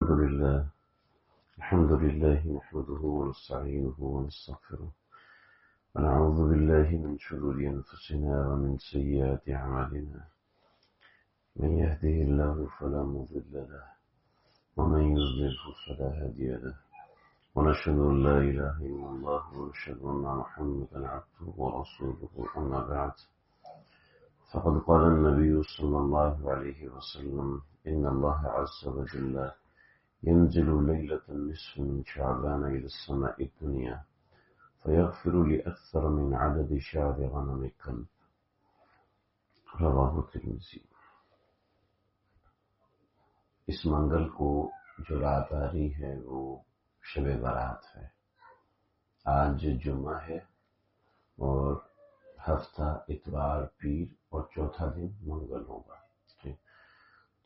الحمد لله نحمده ونستعينه ونستغفره ونعوذ بالله من شرور أنفسنا ومن سيئات أعمالنا من يهده الله فلا مضل له ومن يضلله فلا هادي له ونشهد أن لا إله إلا الله ونشهد أن محمدا عبده ورسوله أما بعد فقد قال النبي صلى الله عليه وسلم إن الله عز وجل ينزل ليلة النصف من شعبان إلى السماء الدنيا فيغفر لأكثر من عدد شعر غنم كلب رواہ ترمذی۔ اس منگل کو جو رات آ رہی ہے وہ شب برات ہے۔ آج جمعہ ہے اور ہفتہ اتوار پیر اور چوتھا دن منگل ہوگا۔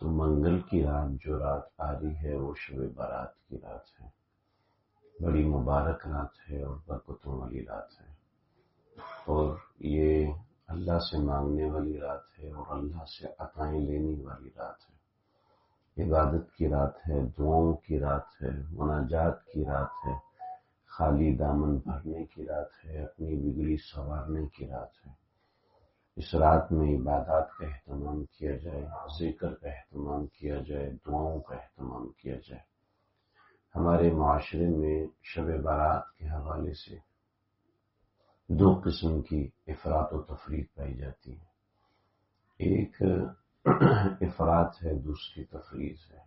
تو منگل کی رات جو رات آ رہی ہے وہ شب برات کی رات ہے۔ بڑی مبارک رات ہے اور برکتوں والی رات ہے، اور یہ اللہ سے مانگنے والی رات ہے اور اللہ سے عطائیں لینے والی رات ہے۔ عبادت کی رات ہے، دعاؤں کی رات ہے، مناجات کی رات ہے، خالی دامن بھرنے کی رات ہے، اپنی بگڑی سنوارنے کی رات ہے۔ اس رات میں عبادات کا اہتمام کیا جائے، ذکر کا اہتمام کیا جائے، دعاؤں کا اہتمام کیا جائے۔ ہمارے معاشرے میں شب برات کے حوالے سے دو قسم کی افراط و تفریط پائی جاتی ہے۔ ایک افراط ہے، دوسری تفریط ہے۔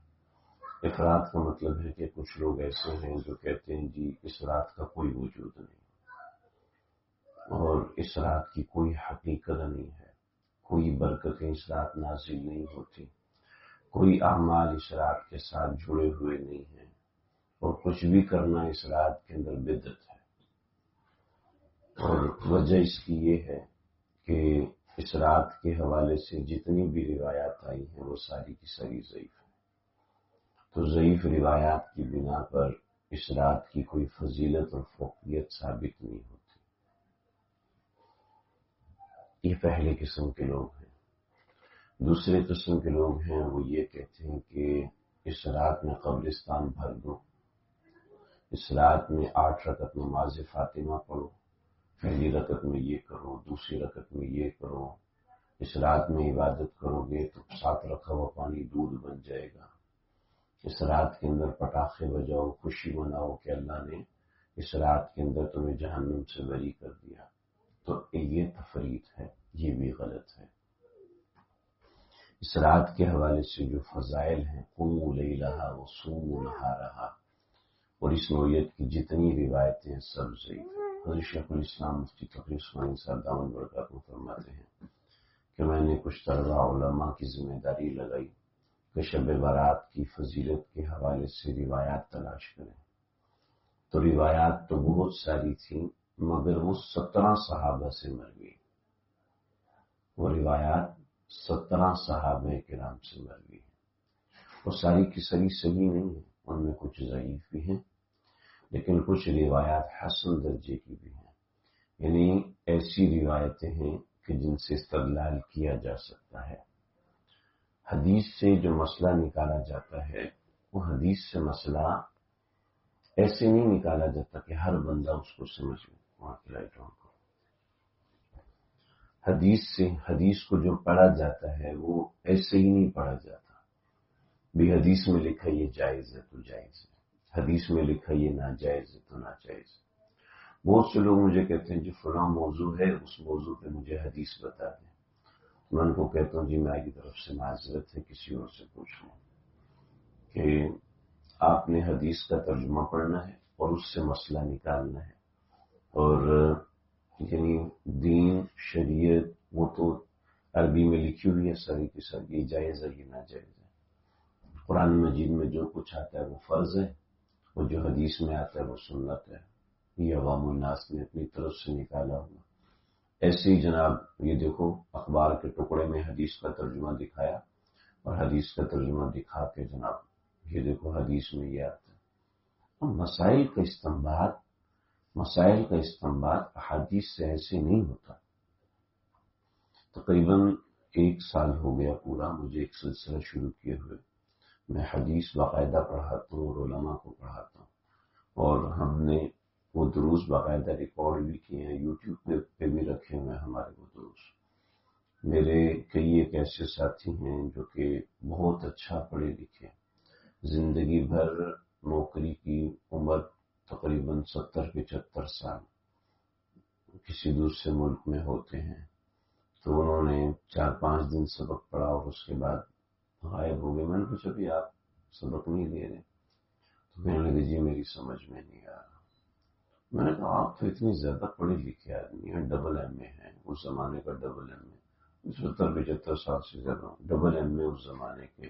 افراط کا مطلب ہے کہ کچھ لوگ ایسے ہیں جو کہتے ہیں جی اس رات کا کوئی وجود نہیں، اور اس رات کی کوئی حقیقت نہیں ہے، کوئی برکتیں اس رات نازل نہیں ہوتی، کوئی اعمال اس رات کے ساتھ جڑے ہوئے نہیں ہیں، اور کچھ بھی کرنا اس رات کے اندر بدعت ہے۔ اور وجہ اس کی یہ ہے کہ اس رات کے حوالے سے جتنی بھی روایات آئی ہیں وہ ساری کی ساری ضعیف ہیں۔ تو ضعیف روایات کی بنا پر اس رات کی کوئی فضیلت اور فوقیت ثابت نہیں ہوتی۔ یہ پہلے قسم کے لوگ ہیں۔ دوسرے قسم کے لوگ ہیں وہ یہ کہتے ہیں کہ اس رات میں قبرستان بھر دو، اس رات میں 8 رکعت نماز فاطمہ پڑھو، پہلی رکعت میں یہ کرو، دوسری رکعت میں یہ کرو، اس رات میں عبادت کرو گے تو 7 رکھا ہوا پانی دودھ بن جائے گا، اس رات کے اندر پٹاخے بجاؤ، خوشی مناؤ کہ اللہ نے اس رات کے اندر تمہیں جہنم سے بری کر دیا۔ تو یہ تفریط ہے، یہ بھی غلط ہے۔ اس رات کے حوالے سے جو فضائل ہیں، قوموا لیلہا وصوموا نہارہا، اور اس نوعیت کی جتنی روایتیں ہیں سب ضعیف ہیں۔ حضرت شیخ الاسلام مفتی تقی عثمانی صاحب دامن برکاتہ فرماتے ہیں کہ میں نے کچھ طلبہ علماء کی ذمہ داری لگائی کہ شب برات کی فضیلت کے حوالے سے روایات تلاش کریں۔ تو روایات تو بہت ساری تھیں، مگر وہ 17 صحابہ سے مروی، وہ روایات 17 صحابہ کرام سے مروی ہیں۔ وہ ساری کی ساری صحیح نہیں ہیں، ان میں کچھ ضعیف بھی ہیں، لیکن کچھ روایات حسن درجے کی بھی ہیں، یعنی ایسی روایتیں ہیں کہ جن سے استدلال کیا جا سکتا ہے۔ حدیث سے جو مسئلہ نکالا جاتا ہے وہ حدیث سے مسئلہ ایسے نہیں نکالا جاتا کہ ہر بندہ اس کو سمجھ لے۔ وہاں کی لائٹوں کو حدیث کو جو پڑھا جاتا ہے وہ ایسے ہی نہیں پڑھا جاتا بھی حدیث میں لکھا یہ جائز ہے تو جائز ہے، حدیث میں لکھا یہ ناجائز ہے تو ناجائز ہے۔ بہت سے لوگ مجھے کہتے ہیں جی فلاں موضوع ہے، اس موضوع پہ مجھے حدیث بتا دیں۔ میں ان کو کہتا ہوں جی میری طرف سے معذرت ہے، کسی اور سے پوچھ لوں کہ آپ نے حدیث کا ترجمہ پڑھنا ہے اور اس سے مسئلہ نکالنا ہے، اور یعنی دین شریعت وہ تو عربی میں لکھی ہوئی ہے ساری کی ساری، یہ جائز ہے یہ ناجائز ہے۔ قرآن مجید میں جو کچھ آتا ہے وہ فرض ہے، اور جو حدیث میں آتا ہے وہ سنت ہے، یہ عوام الناس نے اپنی طرف سے نکالا ہوا۔ ایسے ہی جناب یہ دیکھو اخبار کے ٹکڑے میں حدیث کا ترجمہ دکھایا، اور حدیث کا ترجمہ دکھا کے جناب یہ دیکھو حدیث میں یہ آتا ہے۔ مسائل کا استنباط احادیث سے ایسے نہیں ہوتا۔ تقریباً 1 سال ہو گیا پورا مجھے ایک سلسلہ شروع کیے ہوئے، میں حدیث باقاعدہ پڑھاتا ہوں اور علماء کو پڑھاتا ہوں، اور ہم نے وہ دروس باقاعدہ ریکارڈ بھی کیے ہیں، یوٹیوب پہ بھی رکھے ہوئے ہمارے وہ دروس۔ میرے کئی ایک ایسے ساتھی ہیں جو کہ بہت اچھا پڑھے لکھے، زندگی بھر نوکری کی، عمر تقریباً 70-75 سال کسی دوسرے ملک میں ہوتے ہیں، تو انہوں نے 4-5 دن سبق پڑھا اور اس کے بعد غائب ہو گئے۔ میں نے پوچھا بھی آپ سبق نہیں دے رہے؟ تو کہنے لگے جی میری سمجھ میں نہیں آ رہا۔ میں نے کہا آپ تو اتنی زیادہ پڑھے لکھے آدمی ہیں، ڈبل ایم اے ہیں، اس زمانے کا ڈبل ایم اے، 70-75 سال سے زیادہ ڈبل ایم اے اس زمانے کے،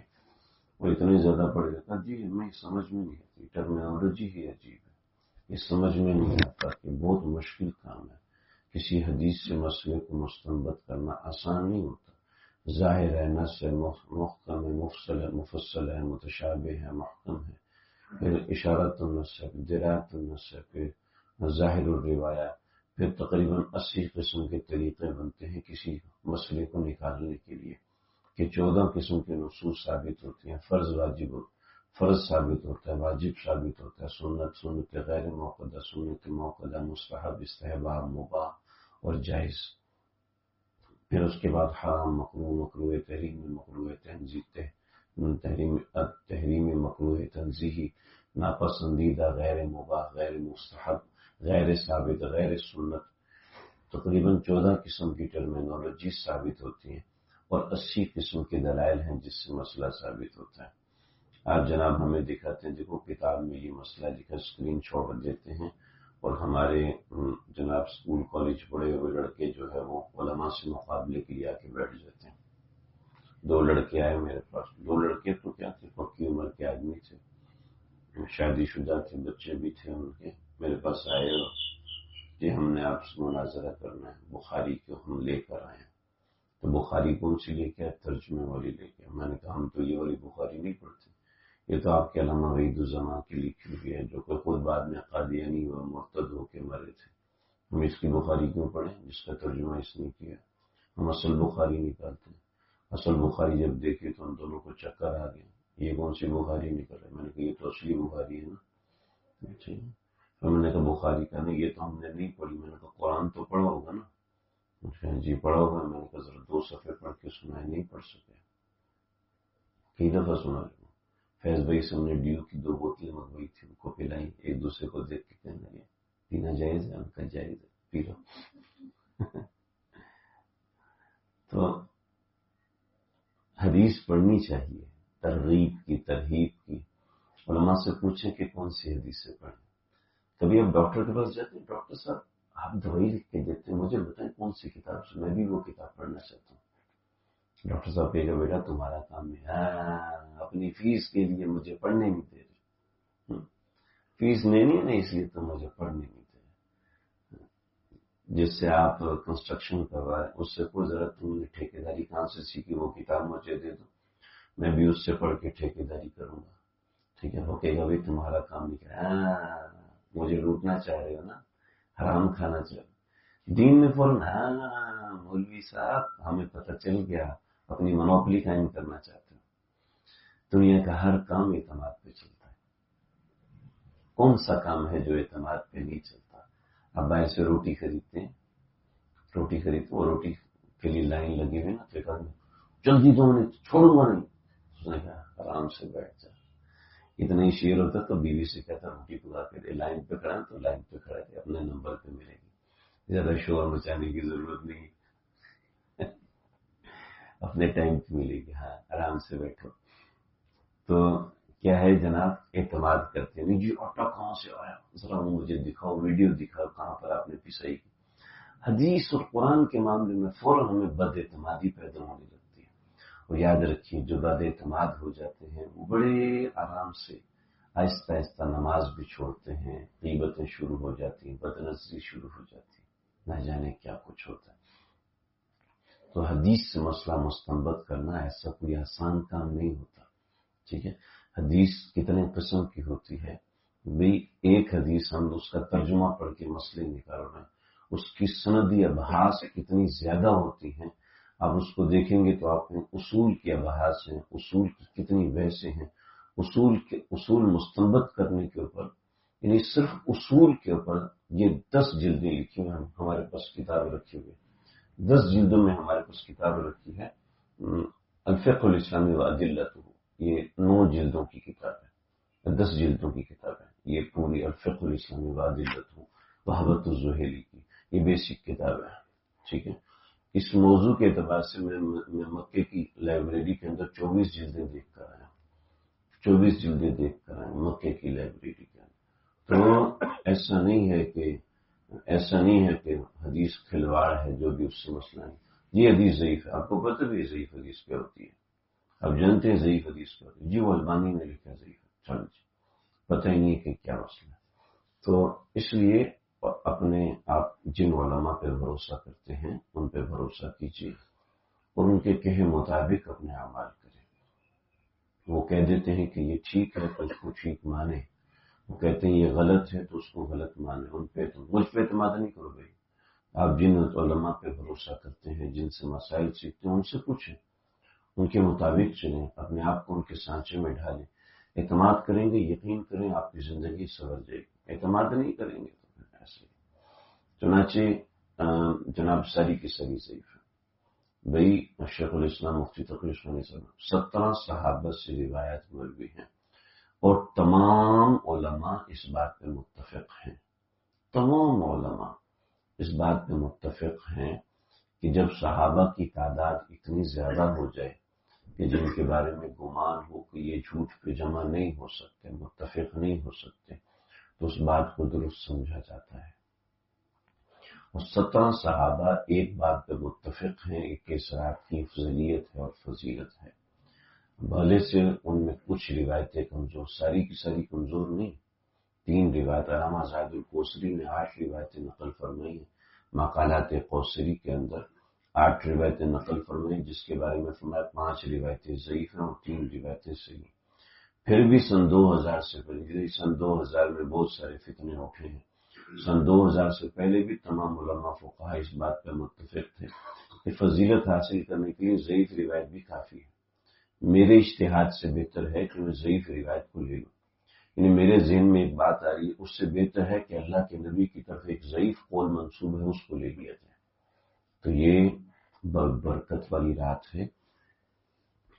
وہ اتنے زیادہ پڑھے لکھا۔ جی ہمیں سمجھ میں نہیں آتی، ٹرمینالوجی ہی عجیب ہے، یہ سمجھ میں نہیں آتا کہ بہت مشکل کام ہے، کسی حدیث سے مسئلے کو مستنبط کرنا آسان نہیں ہوتا۔ ظاہر ہے، نص ہے، محکم ہے، مفصل ہے، متشابہ ہے، محکم ہے، پھر اشارت النص ہے، پھر درایت النص ہے، پھر ظاہر الروایہ، پھر تقریباً 80 قسم کے طریقے بنتے ہیں کسی مسئلے کو نکالنے کے لیے، کہ 14 قسم کے نصوص ثابت ہوتی ہیں، فرض ثابت ہوتا ہے، واجب ثابت ہوتا ہے، سنت غیر موقدہ، سنت موقدہ، مستحب، استحباب، مباح اور جائز، پھر اس کے بعد حرام، مکروہ تحریم، مکروہ تحریم، مکروہ تنزیہی، ناپسندیدہ، غیر مباح، غیر مستحب، غیر ثابت، غیر سنت، تقریباً 14 قسم کی ٹرمینالوجی ثابت ہوتی ہیں اور 80 قسم کے دلائل ہیں جس سے مسئلہ ثابت ہوتا ہے۔ آپ جناب ہمیں دکھاتے ہیں، دیکھو کتاب میں یہ مسئلہ لکھا، اسکرین شاٹ دیتے ہیں، اور ہمارے جناب اسکول کالج پڑھے ہوئے لڑکے جو ہے وہ علماء سے مقابلے کے لیے آ کے بیٹھ جاتے ہیں۔ 2 لڑکے آئے میرے پاس، 2 لڑکے تو کیا تھے، پکی عمر کے آدمی تھے، شادی شدہ تھے، بچے بھی تھے ان کے، میرے پاس آئے اور کہ ہم نے آپ سے مناظرہ کرنا ہے، بخاری کو ہم لے کر آئے ہیں۔ تو بخاری کون سی لے کے آئے؟ ترجمے والی لے کے۔ میں نے کہا ہم تو یہ والی بخاری نہیں پڑھتے، یہ تو آپ کے علامہ وحید الزمان کی لکھی ہوئی ہے، جو کہ خود بعد میں قادیانی و مرتد ہو کے مرے تھے، ہم اس کی بخاری کیوں پڑھیں جس کا ترجمہ اس نے کیا؟ ہم اصل بخاری نکالتے ہیں۔ اصل بخاری جب دیکھے تو ہم دونوں کو چکر آ گیا، یہ کون سی بخاری نکل ہے؟ میں نے کہا یہ تو اصلی بخاری ہے نا۔ ٹھیک ہے، تو میں نے کہا بخاری کا نہیں، یہ تو ہم نے نہیں پڑھی۔ میں نے کہا قرآن تو پڑھا ہوگا نا؟ جی پڑھا ہوگا۔ میں نے کہا ذرا 2 صفحے پڑھ کے سنائے، نہیں پڑھ سکے، کئی دفعہ سنا لوں۔ فیض بھائی سے ہم نے ڈیو کی 2 بوتلیں منگوائی تھی، ان کو پلائی، ایک دوسرے کو دیکھ کے کہنے لگے پینا جائز ہے؟ ان کا جائز ہے، پی لو۔ تو حدیث پڑھنی چاہیے، ترغیب کی، ترہیب کی۔ علماء سے پوچھیں کہ کون سی حدیث سے پڑھیں۔ کبھی آپ ڈاکٹر کے پاس جاتے ہیں، ڈاکٹر صاحب آپ دوائی لکھ کے دیتے ہیں، مجھے بتائیں کون سی کتاب سے، میں بھی وہ کتاب پڑھنا چاہتا ہوں۔ ڈاکٹر صاحب کہے گا بیٹا تمہارا کام ہے، اپنی فیس کے لیے مجھے پڑھنے نہیں دے رہے، فیس لینی ہے نا اس لیے تو مجھے پڑھنے نہیں دے رہے۔ جس سے آپ کنسٹرکشن کروائے اس سے کوئی ضرورت، تم نے ٹھیکیداری کہاں سے سیکھی؟ وہ کتاب مجھے دے دو، میں بھی اس سے پڑھ کے ٹھیکیداری کروں گا۔ ٹھیک ہے، وہ کہے گا بھائی تمہارا کام نہیں کرا، مجھے لوٹنا چاہ رہے ہو نا، حرام کھانا چاہ رہے ہو۔ دین میں فوراً مولوی صاحب ہمیں پتہ چل گیا، اپنی منوپلی قائم کرنا چاہتے ہو۔ دنیا کا ہر کام اعتماد پہ چلتا ہے، کون سا کام ہے جو اعتماد پہ نہیں چلتا؟ اب بھائی سے روٹی خریدتے ہیں، روٹی خریدتے وہ روٹی کے لیے لائن لگی ہوئی نا، فکر میں جلدی دو نہیں چھوڑوں گا نہیں، اس نے کہا آرام سے بیٹھ جا۔ اتنا ہی شیر ہوتا تو بیوی سے کہتا روٹی پکا کے دے، لائن پہ کھڑا تو لائن پہ کھڑا دے، اپنے نمبر پہ ملے گی، زیادہ شور مچانے کی ضرورت نہیں، اپنے ٹائم پہ ملے گی، ہاں آرام سے بیٹھو۔ تو کیا ہے جناب، اعتماد کرتے ہیں، نہیں جی آٹا کہاں سے آیا، ذرا وہ مجھے دکھاؤ، ویڈیو دکھاؤ کہاں پر آپ نے پسائی کی۔ حدیث اور قرآن کے معاملے میں فوراً ہمیں بد اعتمادی پیدا ہونے لگتی ہے، اور یاد رکھیے جو بد اعتماد ہو جاتے ہیں وہ بڑے آرام سے آہستہ آہستہ نماز بھی چھوڑتے ہیں، غیبتیں شروع ہو جاتی ہیں، بدنظری شروع ہو جاتی ہے، نہ جانے کیا کچھ ہوتا ہے۔ تو حدیث سے مسئلہ مستنبط کرنا ایسا کوئی آسان کام نہیں ہوتا، ٹھیک ہے۔ حدیث کتنے قسم کی ہوتی ہے بھئی، ایک حدیث ہم اس کا ترجمہ پڑھ کے مسئلے نکال رہے ہیں، اس کی سندی ابحاث کتنی زیادہ ہوتی ہیں، آپ اس کو دیکھیں گے تو آپ کو اصول کے ابحاث ہیں، اصول کی کتنی بحثیں ہیں، اصول مستنبط کرنے کے اوپر، یعنی صرف اصول کے اوپر یہ 10 جلدیں لکھی ہوئی ہیں، ہمارے پاس کتابیں رکھی ہوئی 10 جلدوں میں ہمارے پاس کتابیں رکھی ہے۔ الفقہ الاسلامی و ادلتہ، یہ 9 جلدوں کی کتاب ہے، 10 جلدوں کی کتاب ہے یہ پوری الفقہ الاسلامی و ادلتہ وہبۃ الزہیلی کی، یہ بیسک کتاب ہے، ٹھیک ہے۔ اس موضوع کے اعتبار سے میں مکے کی لائبریری کے اندر 24 جلدیں دیکھ کر آیا، 24 جلدیں دیکھ کر آئے مکے کی لائبریری کے اندر۔ تو ایسا نہیں ہے کہ حدیث کھلواڑ ہے جو بھی اس سے مسئلہ نہیں، یہ حدیث ضعیف ہے، آپ کو پتہ بھی ضعیف حدیث کیا ہوتی ہے، آپ جانتے ہیں ضعیف حدیث کیا ہوتی ہے، جی وہ البانی نے لکھا ضعیف ہے، چل جی پتہ ہی نہیں کہ کیا مسئلہ ہے۔ تو اس لیے اپنے آپ جن علماء پہ بھروسہ کرتے ہیں ان پہ بھروسہ کیجیے اور ان کے کہے مطابق اپنے اعمال کریں۔ وہ کہہ دیتے ہیں کہ یہ ٹھیک ہے تو اس کو ٹھیک مانے، وہ کہتے ہیں یہ غلط ہے تو اس کو غلط مانے، ان پہ تو مجھ پہ اعتماد نہیں کرو بھائی، آپ جن علماء پہ بھروسہ کرتے ہیں، جن سے مسائل سیکھتے ہیں، ان سے پوچھیں، ان کے مطابق چلیں، اپنے آپ کو ان کے سانچے میں ڈھالیں۔ اعتماد کریں گے، یقین کریں آپ کی زندگی سنور جائے گی، اعتماد نہیں کریں گے تو پھر ایسے ہی۔ چنانچہ جناب ساری کی ساری ضعیف ہے بھائی، شیخ الاسلام مفتی تقی عثمانی صاحب 17 صحابہ سے روایت مروی ہیں اور تمام علماء اس بات پہ متفق ہیں، تمام علماء اس بات پہ متفق ہیں کہ جب صحابہ کی تعداد اتنی زیادہ ہو جائے کہ جن کے بارے میں گمان ہو کہ یہ جھوٹ پہ جمع نہیں ہو سکتے، متفق نہیں ہو سکتے، تو اس بات کو درست سمجھا جاتا ہے۔ اور 17 صحابہ ایک بات پہ متفق ہیں کہ اس رات کی افضلیت ہے اور فضیلت ہے۔ بھلے سے ان میں کچھ روایتیں کمزور، ساری کی ساری کمزور نہیں، 3 روایت علامہ زاہد القوصری نے 8 روایتیں نقل فرمائی ہیں، مقالات قوصری کے اندر 8 روایتیں نقل فرمائی، جس کے بارے میں فرمایا 5 روایتیں ضعیف ہیں اور 3 روایتیں صحیح۔ پھر بھی سن 2000 سے پہلے، سن 2000 میں بہت سارے فتنے اٹھے ہیں، سن 2000 سے پہلے بھی تمام علماء فقہا اس بات پر متفق تھے کہ فضیلت حاصل کرنے کے لیے ضعیف روایت بھی کافی ہے۔ میرے اجتہاد سے بہتر ہے کہ میں ضعیف روایت کو لے لوں، یعنی میرے ذہن میں ایک بات آ رہی ہے، اس سے بہتر ہے کہ اللہ کے نبی کی طرف ایک ضعیف قول منسوب ہے اس کو لے لیا جائے۔ تو یہ برکت والی رات ہے،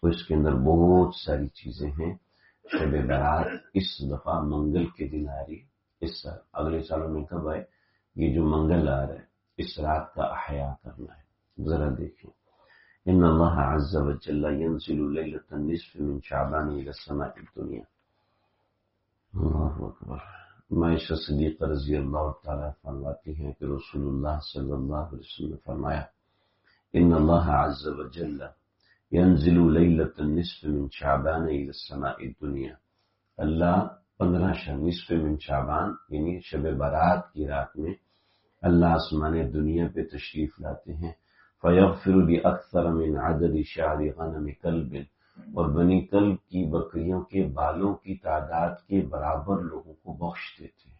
اور اس کے اندر بہت ساری چیزیں ہیں۔ شب برات اس دفعہ منگل کے دن آ رہی، اس سال، اگلے سالوں میں کب آئے، یہ جو منگل آ رہا ہے اس رات کا احیاء کرنا ہے۔ ذرا دیکھیں، ان اللہ عز وجل ينزل ليلة النصف من شعبان الى السماء الدنيا۔ اللہ اکبر۔ عائشہ صدیقہ رضی اللہ تعالیٰ فرماتی ہیں کہ رسول اللہ صلی اللہ علیہ وسلم نے فرمایا، ان اللہ عز وجل ينزل ليلة النصف من شعبان الى السماء الدنيا، اللہ 15 نصف من شعبان یعنی شب برات کی رات میں اللہ آسمان دنیا پہ تشریف لاتے ہیں، فیغفر بأکثر من عدد شعر غنم کلب، اور بنی کلب کی بکریوں کے بالوں کی تعداد کے برابر لوگوں کو بخش دیتے ہیں۔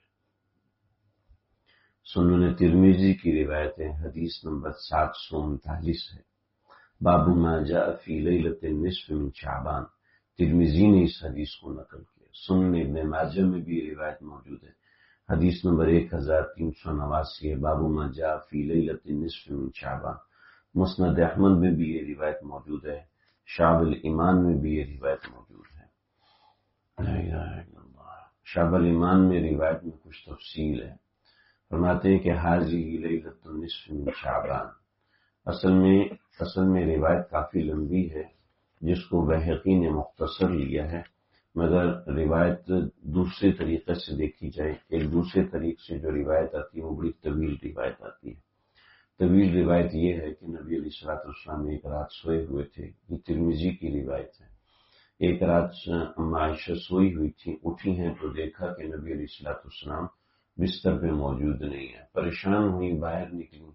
سنن ترمذی کی روایت ہے، حدیث نمبر 739 ہے، باب ما جاء فی لیلۃ النصف من شعبان، ترمذی نے اس حدیث کو نقل کیا۔ سنن ابن ماجہ میں بھی یہ روایت موجود ہے، حدیث نمبر 1389 ہے، باب ما جاء فی لیلۃ النصف من شعبان۔ مسند احمد میں بھی یہ روایت موجود ہے، شعب الایمان میں بھی یہ روایت موجود ہے۔ لا الہ الا اللہ۔ شعب الایمان میں روایت میں کچھ تفصیل ہے، فرماتے ہیں کہ حاضی لیلۃ النصف من شعبان، اصل میں روایت کافی لمبی ہے جس کو بہقی نے مختصر لیا ہے، مگر روایت دوسرے طریقے سے دیکھی جائے، ایک دوسرے طریقے سے جو روایت آتی ہے وہ بڑی طویل روایت آتی ہے۔ طویل روایت یہ ہے کہ نبی علیہ الصلوۃ والسلام ایک رات سوئے ہوئے تھے، یہ ترمذی کی روایت ہے، ایک رات عائشہ سوئی ہوئی تھی، اٹھی ہیں تو دیکھا کہ نبی علیہ الصلوۃ والسلام بستر پہ موجود نہیں ہے، پریشان ہوئی، باہر نکلی،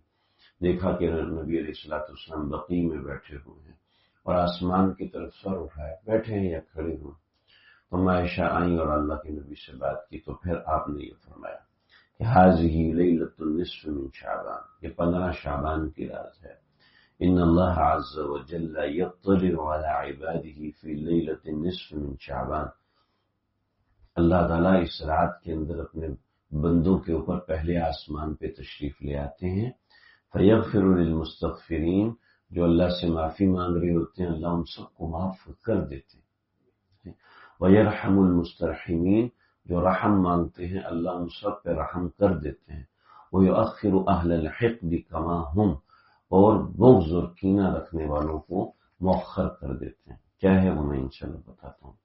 دیکھا کہ نبی علیہ الصلوۃ والسلام بقیع میں بیٹھے ہوئے ہیں اور آسمان کی طرف سر اٹھائے بیٹھے ہیں یا کھڑے ہوئے۔ تو عائشہ آئیں اور اللہ کے نبی سے بات کی، تو پھر آپ نے یہ فرمایا کہ حاضی لیلۃ النصف من شعبان، یہ 15 شعبان کی رات ہے۔ ان اللہ عز وجل یطلع علی عبادہ فی لیلۃ النصف من شعبان اللہ تعالیٰ اس رات کے اندر اپنے بندوں کے اوپر پہلے آسمان پہ تشریف لے آتے ہیں. فیغفر للمستغفرین، جو اللہ سے معافی مانگ رہے ہوتے ہیں اللہ ان سب کو معاف کر دیتے ہیں. ویرحم المسترحمین، جو رحم مانگتے ہیں اللہ ان سب پہ رحم کر دیتے ہیں. ویؤخر اہل الحقد کما ہم، اور بغض اور کینہ رکھنے والوں کو مؤخر کر دیتے ہیں. کیا ہے وہ میں انشاءاللہ بتاتا ہوں.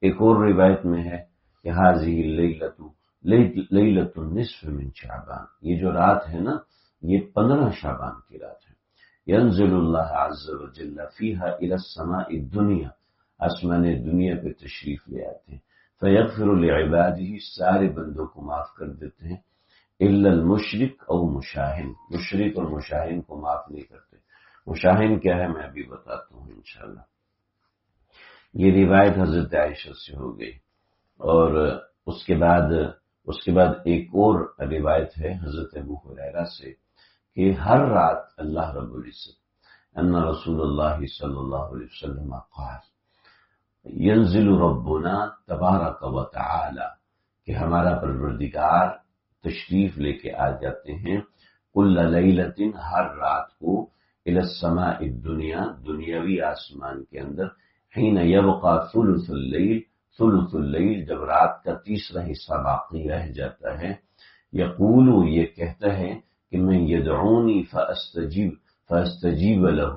ایک اور روایت میں ہے کہ حاذہ لیلۃ النصف من شعبان، یہ جو رات ہے نا یہ 15 شعبان کی رات ہے. ینزل اللہ عز وجل فیہا الی السماء الدنیا، آسمان دنیا پہ تشریف لے آتے ہیں. فیغفر لعبادہ، سارے بندوں کو معاف کر دیتے ہیں. الا المشرک او مشاہن، مشرک اور مشاہن کو معاف نہیں کرتے. مشاہن کیا ہے میں ابھی بتاتا ہوں انشاءاللہ. یہ روایت حضرت عائشہ سے ہو گئی. اور اس کے بعد ایک اور روایت ہے حضرت ابو ہریرہ سے کہ ہر رات اللہ رب العزت ان رسول اللہ صلی اللہ علیہ وسلم قال ینزل ربنا تبارک و تعالی، کہ ہمارا پروردگار تشریف لے کے آ جاتے ہیں کل لیلۃ، ہر رات کو، الی السماء الدنیا، دنیاوی آسمان کے اندر، حین یبقى ثلث اللیل، جب رات کا تیسرا حصہ باقی رہ جاتا ہے. یقول، یہ کہتا ہے کہ میں یدعونی فاستجیب لہ،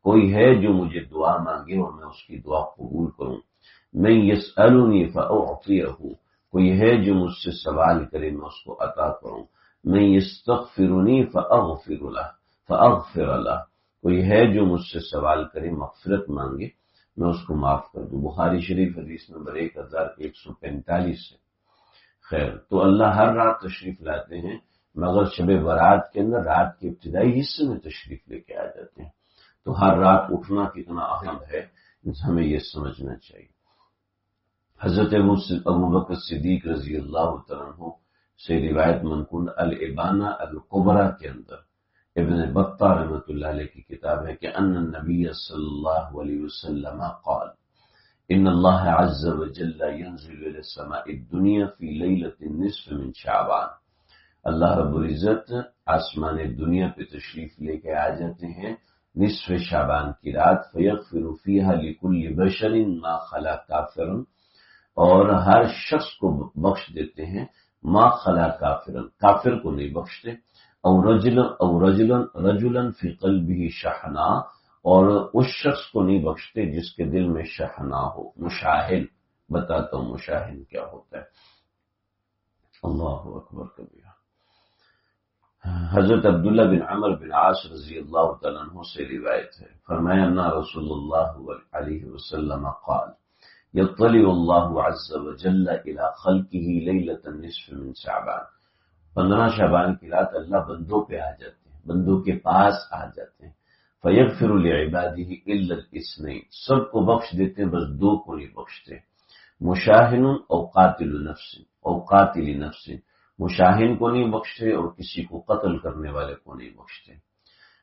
کوئی ہے جو مجھے دعا مانگے اور میں اس کی دعا قبول کروں. میں یسألنی فاعطیہ، کوئی ہے جو مجھ سے سوال کرے میں اس کو عطا کروں. میں یستغفرنی فاغفر لہ، کوئی ہے جو مجھ سے سوال کرے مغفرت مانگے میں اس کو معاف کر دوں. بخاری شریف حدیث نمبر 1145 ہے. خیر، تو اللہ ہر رات تشریف لاتے ہیں، مگر شب برات کے اندر رات کے ابتدائی حصے میں تشریف لے کے آ جاتے ہیں. تو ہر رات اٹھنا کتنا اہم ہے ہمیں یہ سمجھنا چاہیے. حضرت ابو بکر صدیق رضی اللہ تعالیٰ عنہ سے روایت منقول الابانہ الکبریٰ کے اندر ابن بطہ رحمۃ اللہ علیہ کی کتاب ہے کہ ان النبی صلی اللہ علیہ وسلم قال ان اللہ عز وجل ينزل الى السماء الدنيا في ليلة النصف من شعبان، اللہ رب العزت آسمان دنیا پہ تشریف لے کے آ جاتے ہیں نصف شعبان کی رات. فیغفر فیہا لکل بشر ما خلا کافر، اور ہر شخص کو بخش دیتے ہیں ما خلا کافرن، کافر کو نہیں بخشتے. او رجلا فی قلبہ شحنا، اور اس شخص کو نہیں بخشتے جس کے دل میں شحنا ہو. مشاہن، بتاتا ہوں مشاہن کیا ہوتا ہے. اللہ اکبر کبیرہ. حضرت عبداللہ بن عمر بن عاص رضی اللہ تعالیٰ عنہ سے روایت ہے، فرمایا ان رسول اللہ علیہ وسلم قال یطلع اللہ عز وجل الى خلقہ لیلۃ النصف من شعبان، 15 شعبان کی رات اللہ بندوں پہ آ جاتے ہیں، بندوں کے پاس آ جاتے ہیں. فیغفر لعبادہ الا الاثنین، سب کو بخش دیتے ہیں بس دو کو نہیں بخشتے. مشاہن او قاتل نفس، مشاہن کو نہیں بخشتے اور کسی کو قتل کرنے والے کو نہیں بخشتے.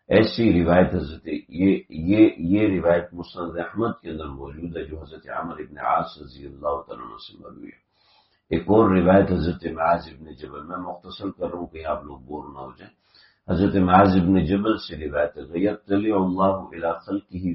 ایسی روایت حضرت یہ روایت مسند احمد کے اندر موجود ہے جو حضرت عمر ابن عاص رضی اللہ تعالیٰ عنہ سے مروی ہے. ایک اور روایت حضرت معاذ ابن جبل، میں مختصر کر رہا ہوں کہ آپ لوگ بور نہ ہو جائیں. حضرت معاذ ابن جبل سے روایت ہے یطلع اللہ الی خلقہ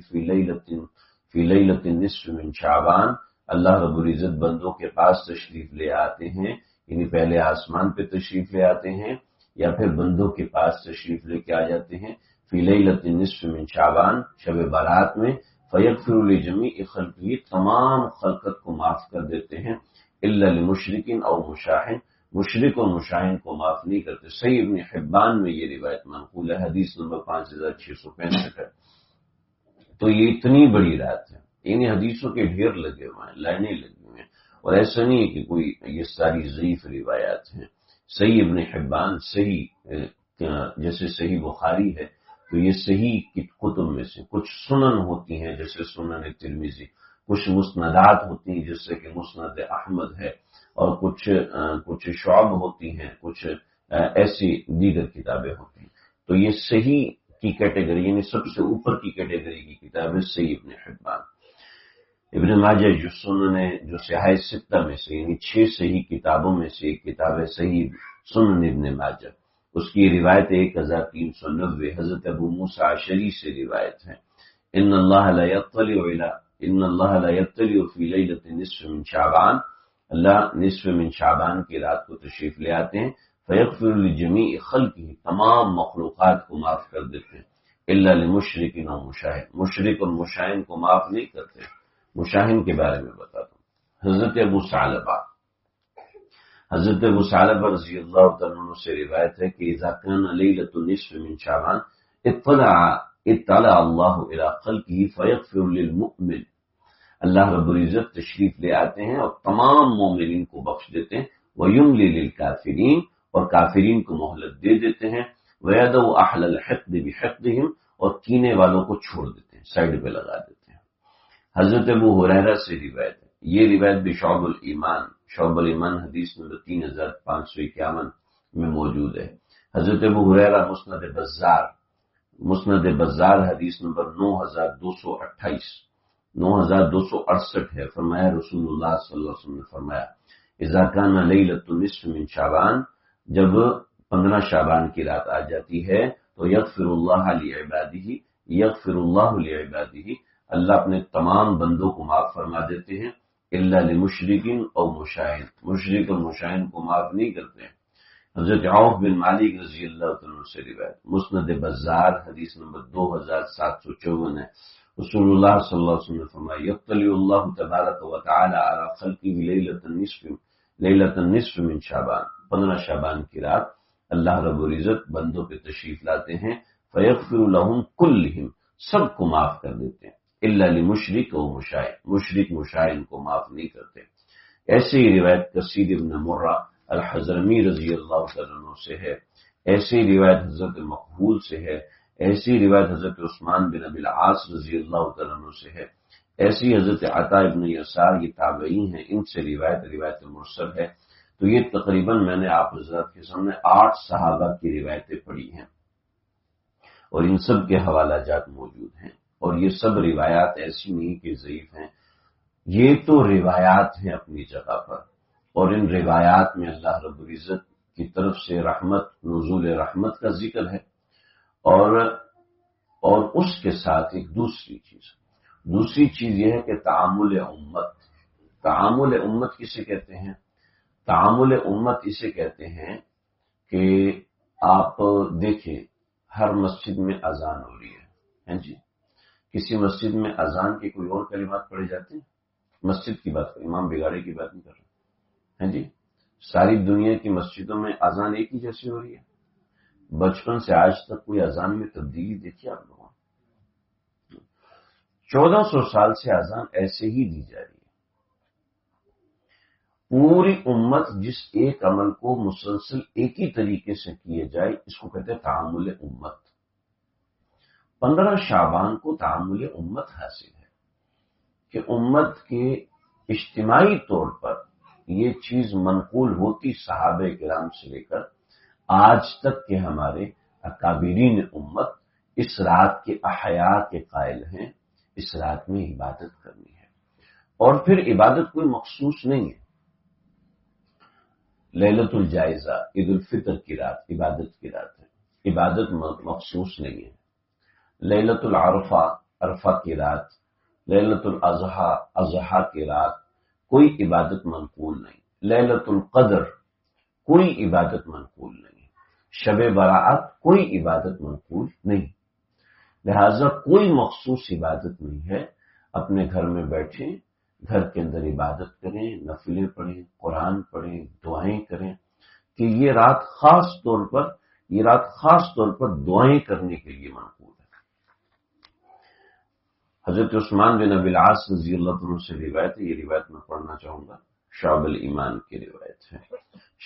فی لیلۃ النصف من شعبان، اللہ رب العزت بندوں کے پاس تشریف لے آتے ہیں، یعنی پہلے آسمان پہ تشریف لے آتے ہیں یا پھر بندوں کے پاس تشریف لے کے آ جاتے ہیں فی لیلۃ النصف من شعبان، شب برات میں. فیغفر لجمیع خلقہ، تمام خلقت کو معاف کر دیتے ہیں. الا لمشرک او مشاہن، مشرک اور مشاہن کو معاف نہیں کرتے. صحیح ابن حبان میں یہ روایت منقول ہے، حدیث نمبر 5665 ہے. تو یہ اتنی بڑی رات ہے، ان حدیثوں کے ڈھیر لگے ہوئے ہیں، لائنیں لگی ہوئی ہیں. اور ایسا نہیں ہے کہ کوئی یہ ساری ضعیف روایات ہیں. صحیح ابن حبان، صحیح جیسے صحیح بخاری ہے تو یہ صحیح کتب میں سے کچھ سنن ہوتی ہیں جیسے سنن ترمذی، کچھ مسندات ہوتی ہیں جیسے کہ مسند احمد ہے، اور کچھ شعب ہوتی ہیں، کچھ ایسی دیگر کتابیں ہوتی ہیں. تو یہ صحیح کی کیٹیگری، یعنی سب سے اوپر کی کیٹیگری کی کتاب ہے صحیح ابن حبان. ابن ماجہ جو سنن جو صحیح ستہ میں سے یعنی 6 صحیح کتابوں میں سے ایک کتاب ہے صحیح سنن ابن ماجہ، اس کی روایت 1390 حضرت ابو موسیٰ اشعری سے روایت ہے، ان اللہ لا یطلع فی لیلۃ نصف من شعبان، اللہ نصف من شعبان کی رات کو تشریف لے آتے ہیں، فیغفر لجمیع خلقہ، تمام مخلوقات کو معاف کر دیتے ہیں، الا لمشرک و مشاہن، مشرک اور مشاہن کو معاف نہیں کرتے۔ مشاہن کے بارے میں بتاتا ہوں۔ حضرت ابو ثعلبہ رضی اللہ تعالیٰ عنہ سے روایت ہے کہ اذا کان لیلۃ النصف من شعبان اطلع اللہ الی خلقہ فیغفر للمؤمن، اللہ رب العزت تشریف لے آتے ہیں اور تمام مومنین کو بخش دیتے ہیں، ویملی للکافرین، اور کافرین کو مہلت دے دیتے ہیں، ویدعو اہل الحقد بحقدہم، اور کینے والوں کو چھوڑ دیتے ہیں، سائڈ پہ لگا دیتے ہیں۔ حضرت ابو ہریرہ سے روایت ہے، یہ روایت بھی شعب الایمان حدیث نمبر 3551 میں موجود ہے۔ حضرت ابو ہریرہ مسند بزار حدیث نمبر 9268 ہے، فرمایا رسول اللہ صلی اللہ علیہ وسلم نے فرمایا اذا کان لیلۃ النصف من شعبان، جب 15 شعبان کی رات آ جاتی ہے تو یغفر اللہ لعبادہ، اللہ اپنے تمام بندوں کو معاف فرما دیتے ہیں، الا لمشرک اور مشاہن، مشرک اور مشاہن کو معاف نہیں کرتے ہیں۔ حضرت عوف بن مالک رضی اللہ عنہ سے روایت، مسند بزار حدیث نمبر 2754 ہے، رسول اللہ صلی اللہ علیہ وسلم نے فرمایا یطلع اللہ تبارک و تعالی علی خلقہ لیلۃ النصف من شعبان، 15 شعبان کی رات اللہ رب العزت بندوں پہ تشریف لاتے ہیں، فیغفر لهم کلہم، سب کو معاف کر دیتے ہیں، الا لمشرک و مشاہن، مشرک مشاہن کو معاف نہیں کرتے۔ ایسے ہی روایت کثیر ابن مرہ الحضرمی رضی اللہ عنہ سے ہے، ایسی روایت حضرت مقبول سے ہے، ایسی روایت حضرت عثمان بن ابی العاص رضی اللہ عنہ سے ہے، ایسی حضرت عطا ابن یسار یہ تابعین ہیں، ان سے روایت مرسل ہے۔ تو یہ تقریباً میں نے آپ حضرات کے سامنے 8 صحابہ کی روایتیں پڑھی ہیں، اور ان سب کے حوالہ جات موجود ہیں، اور یہ سب روایات ایسی نہیں کہ ضعیف ہیں، یہ تو روایات ہیں اپنی جگہ پر، اور ان روایات میں اللہ رب العزت کی طرف سے رحمت، نزول رحمت کا ذکر ہے، اور اس کے ساتھ ایک دوسری چیز یہ ہے کہ تعامل امت کسے کہتے ہیں؟ تعامل امت اسے کہتے ہیں کہ آپ دیکھیں ہر مسجد میں اذان ہو رہی ہے جی، کسی مسجد میں اذان کے کوئی اور کلمات پڑھے جاتے ہیں؟ مسجد کی بات کریں، امام بگاڑے کی بات نہیں کر رہے ہیں جی، ساری دنیا کی مسجدوں میں اذان ایک ہی جیسی ہو رہی ہے، بچپن سے آج تک کوئی اذان میں تبدیلی دیکھی آپ لوگوں؟ 1400 سال سے اذان ایسے ہی دی جا رہی ہے۔ پوری امت جس ایک عمل کو مسلسل ایک ہی طریقے سے کیے جائے، اس کو کہتے ہیں تعامل امت۔ 15 شعبان کو تعامل امت حاصل ہے کہ امت کے اجتماعی طور پر یہ چیز منقول ہوتی صحابہ کرام سے لے کر آج تک کے ہمارے اکابرین امت اس رات کے احیاء کے قائل ہیں، اس رات میں عبادت کرنی ہے، اور پھر عبادت کوئی مخصوص نہیں ہے۔ لیلۃ الجائزہ عید الفطر کی رات عبادت کی رات ہے، عبادت مخصوص نہیں ہے۔ لیلۃ العرفہ عرفہ کی رات، لیلۃ الاضحیٰ کی رات کوئی عبادت منقول نہیں، لیلۃ القدر کوئی عبادت منقول نہیں، شب برات کوئی عبادت منقول نہیں، لہذا کوئی مخصوص عبادت نہیں ہے۔ اپنے گھر میں بیٹھیں، گھر کے اندر عبادت کریں، نفلیں پڑھیں، قرآن پڑھیں، دعائیں کریں، کہ یہ رات خاص طور پر دعائیں کرنے کے لیے منقول ہے۔ حضرت عثمان بن ابی العاص رضی اللہ عنہ سے روایت ہے، یہ روایت میں پڑھنا چاہوں گا، شعب الایمان کی روایت ہے،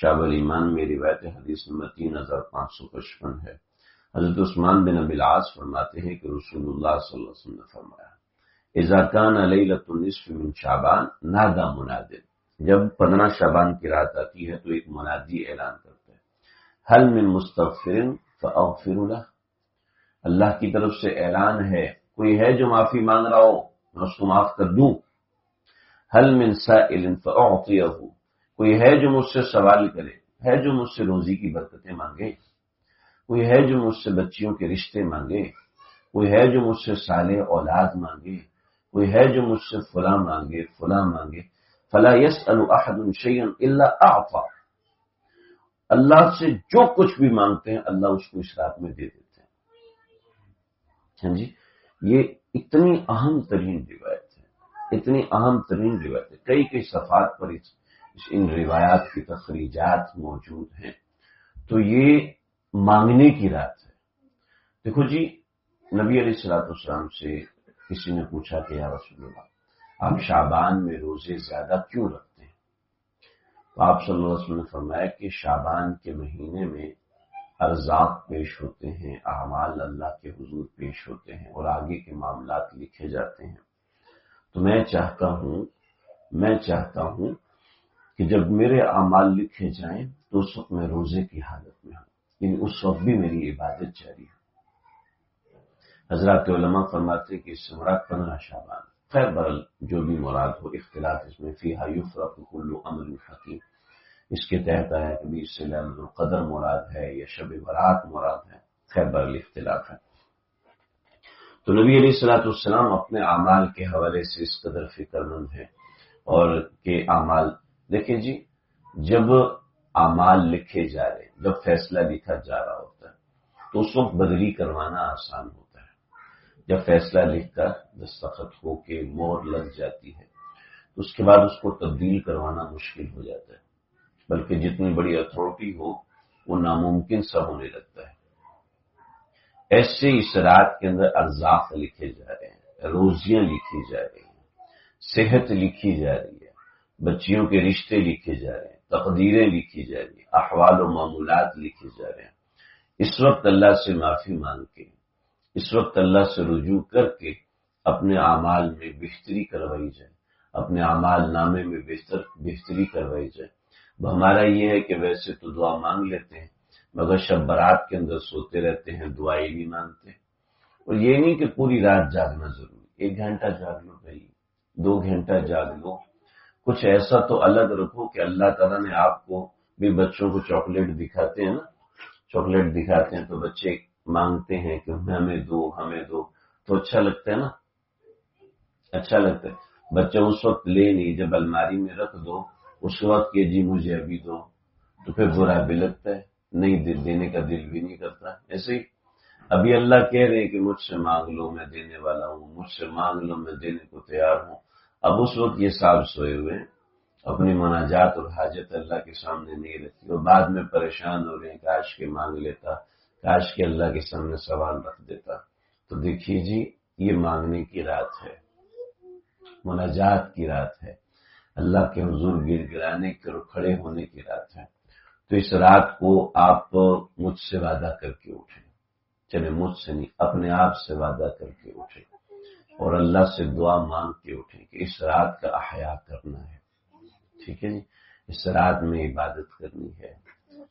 شعب الایمان میں روایت حدیث نمبر 3555 ہے۔ حضرت عثمان بن ابی العاص فرماتے ہیں کہ رسول اللہ صلی اللہ علیہ وسلم نے فرمایا اذا کان لیلۃ النصف من شعبان نادى مناد، جب 15 شعبان کی رات آتی ہے تو ایک منادی اعلان کرتا ہے، هل من مستغفر فاغفر له، اللہ کی طرف سے اعلان ہے، کوئی ہے جو معافی مانگ رہا ہو میں اس کو معاف کر دوں۔ هل من سائل فأعطيه، کوئی ہے جو مجھ سے سوال کرے، ہے جو مجھ سے روزی کی برکتیں مانگے، کوئی ہے جو مجھ سے بچیوں کے رشتے مانگے، کوئی ہے جو مجھ سے صالح اولاد مانگے، کوئی ہے جو مجھ سے فلاں مانگے فلاں مانگے، فلا يسأل احد شيئا الا اعطى، اللہ سے جو کچھ بھی مانگتے ہیں اللہ اس کو اس رات میں دے دیتے ہیں۔ ہاں جی، یہ اتنی اہم ترین روایت ہے، اتنی اہم ترین روایت ہے، کئی صفحات پر ان روایات کی تخریجات موجود ہیں۔ تو یہ مانگنے کی رات ہے۔ دیکھو جی، نبی علیہ الصلوۃ والسلام سے کسی نے پوچھا کہ یا رسول اللہ، آپ شعبان میں روزے زیادہ کیوں رکھتے ہیں؟ تو آپ صلی اللہ علیہ وسلم نے فرمایا کہ شعبان کے مہینے میں ارزاق پیش ہوتے ہیں، اعمال اللہ کے حضور پیش ہوتے ہیں اور آگے کے معاملات لکھے جاتے ہیں۔ تو میں چاہتا ہوں کہ جب میرے اعمال لکھے جائیں تو اس وقت میں روزے کی حالت میں ہوں، یعنی اس وقت بھی میری عبادت جاری ہے۔ حضرات علماء فرماتے کہ اس سے مراد 15 شعبان، خیر برل جو بھی مراد ہو، اختلاف اس میں فیہا یفرق کل امر حکیم، اس کے تحت آیا کہ بھی اس سے لیلۃ القدر مراد ہے یا شب برات مراد ہے، خیر برل اختلاف ہے۔ تو نبی علیہ الصلوۃ والسلام اپنے اعمال کے حوالے سے اس قدر فکر مند ہے، اور کہ اعمال دیکھیں جی، جب اعمال لکھے جا رہے ہیں، جب فیصلہ لکھا جا رہا ہوتا ہے تو اس وقت بدلی کروانا آسان ہوتا ہے۔ جب فیصلہ لکھ کر دستخط ہو کے مہر لگ جاتی ہے تو اس کے بعد اس کو تبدیل کروانا مشکل ہو جاتا ہے، بلکہ جتنی بڑی اتھارٹی ہو وہ ناممکن سا ہونے لگتا ہے۔ ایسے اس رات کے اندر ارزاق لکھے جا رہے ہیں، روزیاں لکھی جا رہی ہیں، صحت لکھی جا رہی ہے، بچیوں کے رشتے لکھے جا رہے ہیں، تقدیریں لکھی جا رہی ہیں، احوال و معمولات لکھے جا رہے ہیں۔ اس وقت اللہ سے معافی مانگ کے، اس وقت اللہ سے رجوع کر کے اپنے اعمال میں بہتری کروائی جائے، اپنے اعمال نامے میں بہتری کروائی جائے۔ ہمارا یہ ہے کہ ویسے تو دعا مانگ لیتے ہیں مگر شب برات کے اندر سوتے رہتے ہیں، دعائیں نہیں مانگتے۔ اور یہ نہیں کہ پوری رات جاگنا ضروری، 1 گھنٹہ جاگ لو بھائی، 2 گھنٹہ جاگ لو، کچھ ایسا تو الگ رکھو کہ اللہ تعالیٰ نے آپ کو بھی، بچوں کو چاکلیٹ دکھاتے ہیں نا، چاکلیٹ دکھاتے ہیں تو بچے مانگتے ہیں کہ ہمیں دو، تو اچھا لگتا ہے نا، اچھا لگتا ہے۔ بچہ اس وقت لے نہیں، جب الماری میں رکھ دو اس وقت کہ جی مجھے ابھی دو، تو پھر برا بھی لگتا ہے، نہیں دینے کا دل بھی نہیں کرتا۔ ایسے ہی ابھی اللہ کہہ رہے ہیں کہ مجھ سے مانگ لو میں دینے والا ہوں، مجھ سے مانگ لو میں دینے کو تیار ہوں۔ اب اس وقت یہ صاحب سوئے ہوئے ہیں، اپنی مناجات اور حاجت اللہ کے سامنے نہیں رکھی، اور بعد میں پریشان ہو رہے ہیں، کاش کے مانگ لیتا، کاش کے اللہ کے سامنے سوال رکھ دیتا۔ تو دیکھیے جی، یہ مانگنے کی رات ہے، مناجات کی رات ہے، اللہ کے حضور گر گرانے کے اور کھڑے ہونے کی رات ہے۔ تو اس رات کو آپ مجھ سے وعدہ کر کے اٹھیں، چلے مجھ سے نہیں، اپنے آپ سے وعدہ کر کے اٹھیں اور اللہ سے دعا مانگ کے اٹھیں کہ اس رات کا احیا کرنا ہے، ٹھیک ہے جی، اس رات میں عبادت کرنی ہے،